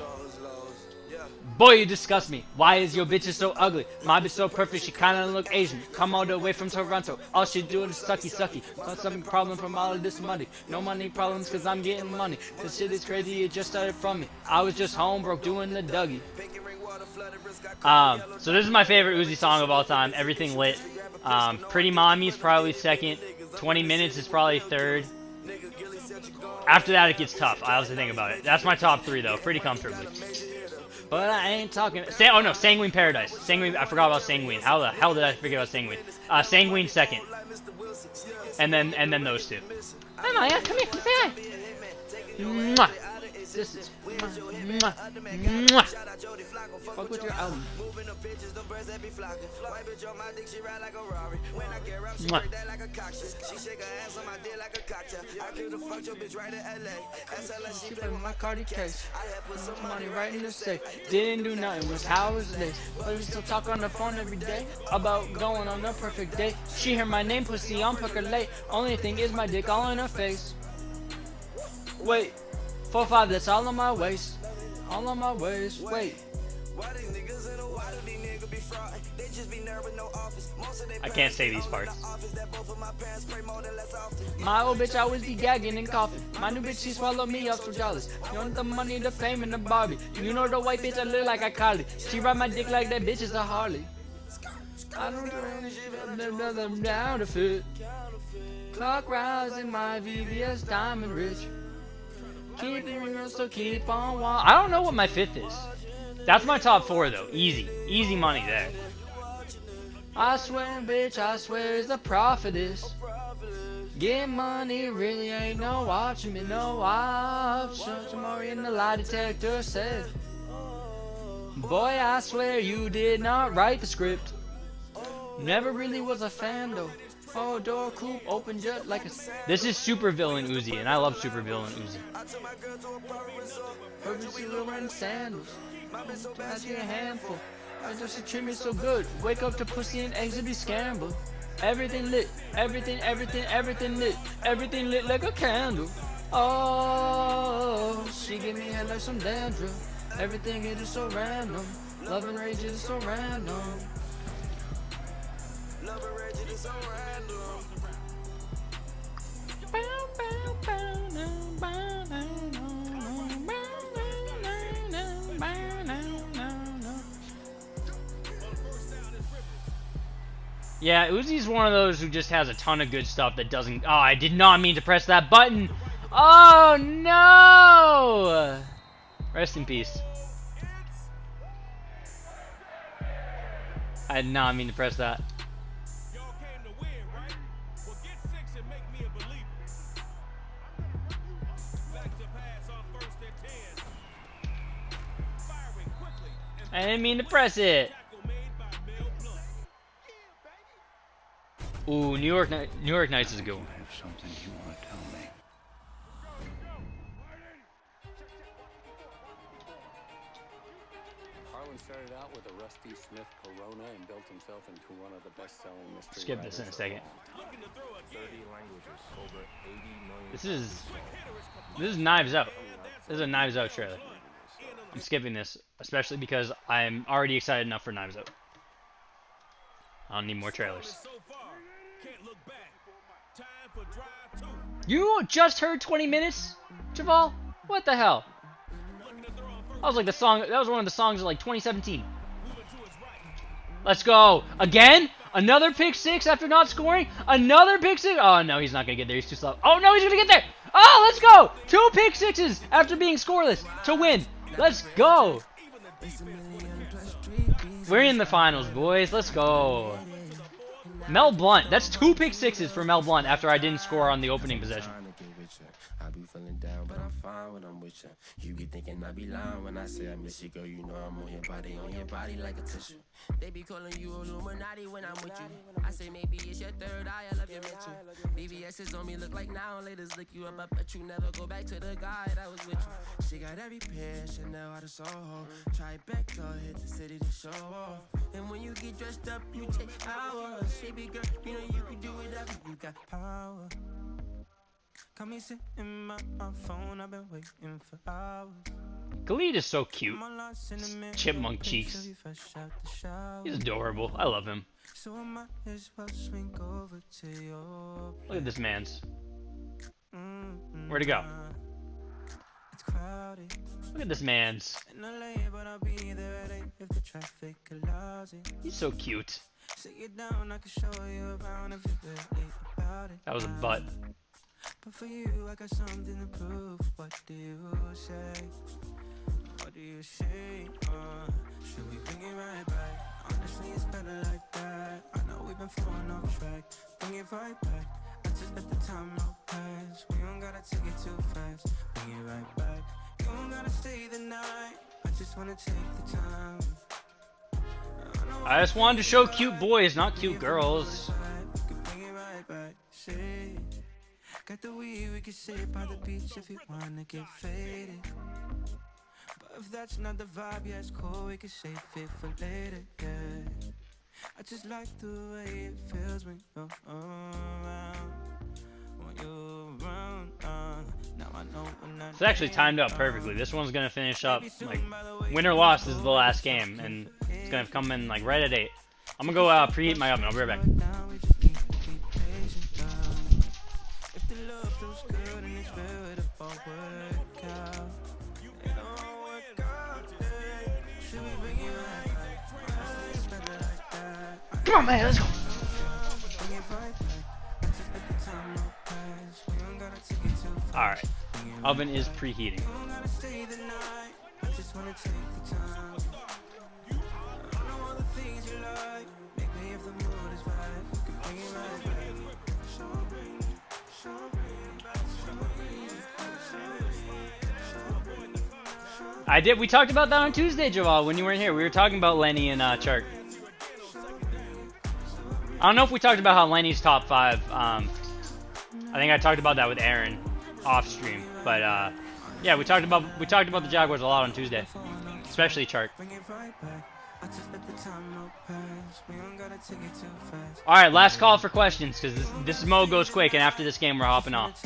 Boy, you disgust me. Why is your bitch so ugly? My bitch so perfect, she kinda look Asian. Come all the way from Toronto. All she do is sucky. Got some problem from all of this money. No money problems cause I'm getting money. This shit is crazy, it just started from me. I was just home broke doing the Dougie. So this is my favorite Uzi song of all time. Everything Lit. Pretty Mommy's probably second. 20 Minutes is probably third. After that, it gets tough. I also think about it. That's my top 3 though, pretty comfortably. But I ain't talking. Oh no, Sanguine Paradise. Sanguine. I forgot about Sanguine. How the hell did I forget about Sanguine? Sanguine second. And then those 2. Hi Maya, come here. Say hi. Mwah. This is mwah. Fuck with your album. Mwah. My Cardi case. I put some money right in the safe. Didn't do nothing, was how was this? But we still talk on the phone every day about going on a perfect day. She hear my name, pussy on percolate. Only thing is my dick all in her face. Wait. 4-5, that's all on my waist. All on my waist. Wait. I can't say these parts. My old bitch always be gagging and coughing. My new bitch, she swallow me up for dollars. You want the money, the fame, and the Barbie. You know the white bitch, I look like I call it. She ride my dick like that bitch is a Harley. I don't do them down to fit. Clock rising, my VVS diamond rich. Keep it real, so keep on walking. I don't know what my 5th is. That's my top 4 though. Easy money there. I swear, bitch, I swear, is the prophetess. Get money really ain't no watching me, no option. Tomorrow in the lie detector said, boy, I swear you did not write the script. Never really was a fan though. Oh, door coupe open just like a. This is super villain Uzi, and I love super villain Uzi. Purposely wearing sandals. That's your handful. I just treat me so good. Wake up to pussy and eggs to be scrambled. Everything lit, everything lit, everything lit like a candle. Oh, she give me head like some dandruff. Everything it is so random. Love and rage is so random. Love and rage is so random. Yeah, Uzi's one of those who just has a ton of good stuff that doesn't... Oh, I did not mean to press that button. Oh, no! Rest in peace. I did not mean to press that. Y'all came to win, right? Well, get 6 and make me a believer. Back to pass on 1st and 10. Firing quickly. I didn't mean to press it. Tackle made by Mel Blount. Ooh, New York Knights is a good one. I have something you want to tell me. Harlan started out with a Rusty Smith Corona and built himself into one of the best-selling mystery Skip this in a writers second. Looking to throw a 30 languages, over 80 million. This is Knives Out. This is a Knives Out trailer. I'm skipping this, especially because I'm already excited enough for Knives Out. I don't need more trailers. so far. Can't look back. Time for drive 2. You just heard 20 minutes, Javal? What the hell? Looking to throw on 1st. That was like the song. That was one of the songs of like 2017. Moving to his right. Let's go again. Another pick six after not scoring. Another pick six. Oh no, he's not gonna get there. He's too slow. Oh no, he's gonna get there. Oh, let's go. 2 pick sixes after being scoreless to win. Let's go. We're in the finals, boys. Let's go. Mel Blount. That's 2 pick sixes for Mel Blount after I didn't score on the opening possession. I be feeling down, but I'm fine when I'm with you. You be thinking I be lying when I say I miss you, girl. You know I'm on your body like a tissue. They be calling you Illuminati when I'm with you. I say maybe it's your third eye, I love your mental. BBS is on me, look like now laters lick you up. I bet you never go back to the guy that was with you. She got every pair, Chanel out of Soho. Try back, hit the city to show off. And when you get dressed up, you take hours. Baby girl, you know you can do whatever. You got power. Got me sitting in my phone, I've been waiting for hours. Khalid is so cute. Chipmunk cheeks. He's adorable. I love him. So I might as well swing over to your Look at this man's. Where'd he go? It's crowded. Look at this man's. In LA, but I'll be there at 8 if the traffic allows it. He's so cute. Sit you down, I can show you around if you're really about it. That was a butt. But for you, I got something to prove. What do you say? What do you say? Should we bring it right back? Honestly, it's better like that. I know we've been falling off track. Bring it right back. I just let the time out pass. We don't gotta take it too fast. Bring it right back. You don't gotta stay the night. I just wanna take the time. I just wanted to show cute boys, not cute girls. Bring it right back. Say, got the weed, we can sit by the beach if you wanna get faded. But if that's not the vibe, yeah, it's cool, we can save it for later, yeah. I just like the way it feels when you're around. When you're around, now I know when I It's actually timed out perfectly. This one's gonna finish up, like, win or loss is the last game, and it's gonna come in, like, right at 8. I'm gonna go preheat my oven. I'll be right back. now we just need to be patient now. If the love feels good and it's real, it'll all work out. It all work out, yeah. Should we bring it right back? Honestly, it's better like that. Come on, man, let's go. Bring it right back. I just let the time go past. We don't gotta take it too fast. Alright. Oven is preheating. You don't gotta stay the night. I just wanna take the time. I know all the things you like. Make me if the mood is right. We can bring it right back. So bring I did. We talked about that on Tuesday, Javal, when you weren't here. We were talking about Lenny and Chark. I don't know if we talked about how Lenny's top 5. I think I talked about that with Aaron off stream, but yeah, we talked about the Jaguars a lot on Tuesday, especially Chark. All right, last call for questions because this Mo goes quick, and after this game, we're hopping off.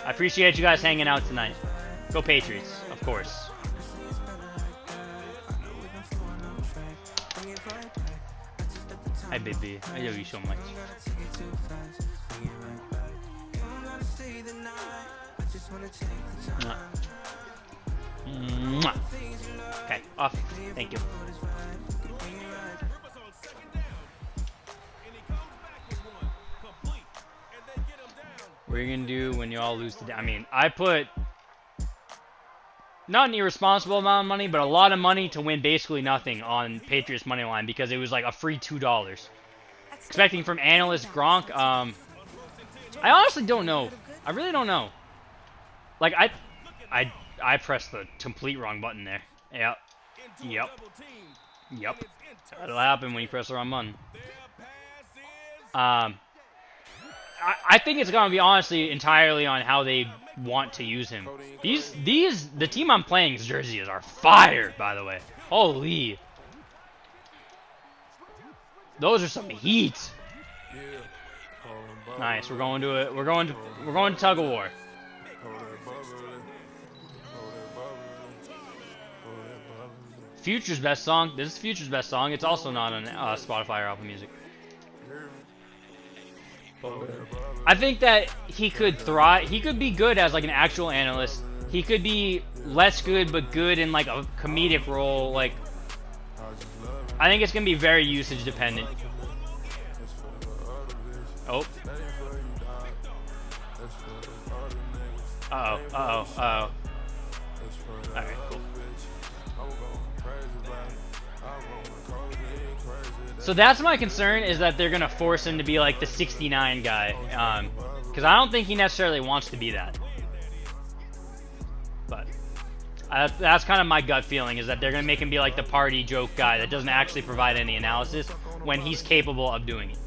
I appreciate you guys hanging out tonight. Go Patriots, of course. Hi, baby. I love you so much. Mwah. Okay, off. Thank you. What are you gonna do when you all lose today? I mean, I put not an irresponsible amount of money, but a lot of money to win basically nothing on Patriots money line because it was like a free $2. Expecting from analyst Gronk. I honestly don't know. I really don't know. Like I pressed the complete wrong button there. Yep. That'll happen when you press the wrong button. I think it's gonna be honestly entirely on how they want to use him. The team I'm playing's jerseys are fire, by the way. Holy. Those are some heat. Nice. We're going to it. We're going to tug of war. Future's best song. This is Future's best song. It's also not on Spotify or Apple Music. I think that he could thrive. He could be good as like an actual analyst. He could be less good, but good in like a comedic role. Like, I think it's gonna be very usage dependent. Oh. Uh-oh. Alright, cool. So that's my concern, is that they're going to force him to be like the 69 guy. Because I don't think he necessarily wants to be that. But that's kind of my gut feeling, is that they're going to make him be like the party joke guy that doesn't actually provide any analysis when he's capable of doing it.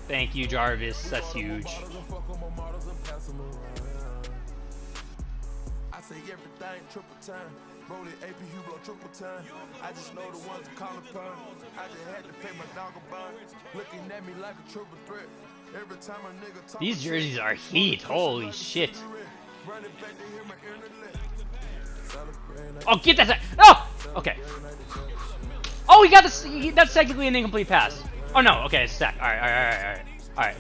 Thank you, Jarvis. That's huge. I say everything triple time. Roll it AP Hugo triple time. I just know the ones to call upon. I just had to pay my dog a bond. Looking at me like a triple threat. Every time a nigga talk. These jerseys are heat. Holy shit. Oh, get that sack. Oh! Okay. Oh, he got this. That's technically an incomplete pass. Oh, no. Okay, it's a sack. Alright.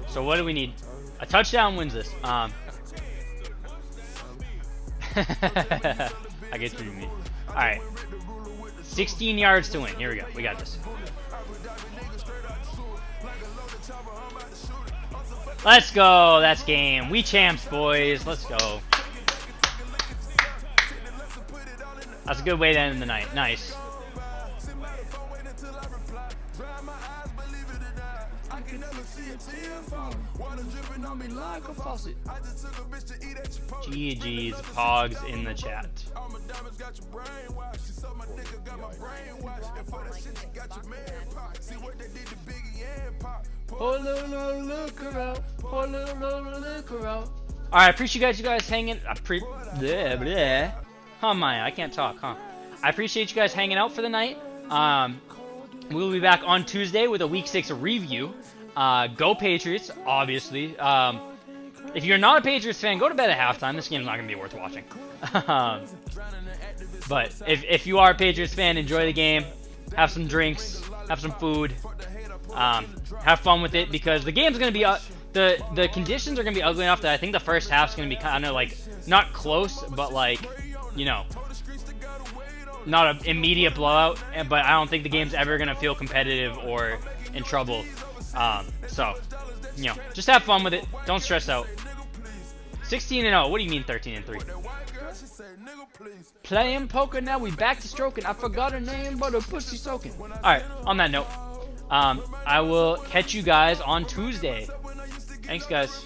So what do we need? A touchdown wins this. I get what you mean. Alright. 16 yards to win. Here we go. We got this. Let's go. That's game. We champs, boys. Let's go. That's a good way to end the night. Nice. GG's Pogs in the chat. Alright, I appreciate you guys hanging. Oh my, I can't talk, huh? I appreciate you guys hanging out for the night. We'll be back on Tuesday with a Week 6 review. Go Patriots, obviously. If you're not a Patriots fan, go to bed at halftime. This game's not going to be worth watching. But if you are a Patriots fan, enjoy the game. Have some drinks. Have some food. Have fun with it, because the game's going to be... the conditions are going to be ugly enough that I think the first half's going to be kind of like... Not close, but like... You know... Not an immediate blowout. But I don't think the game's ever going to feel competitive or in trouble. So... You know, just have fun with it. Don't stress out. 16-0. What do you mean 13-3? She say, nigga, please. Playing poker, now we back to stroking. I forgot her name, but her pussy soaking. Alright, on that note, I will catch you guys on Tuesday. Thanks, guys.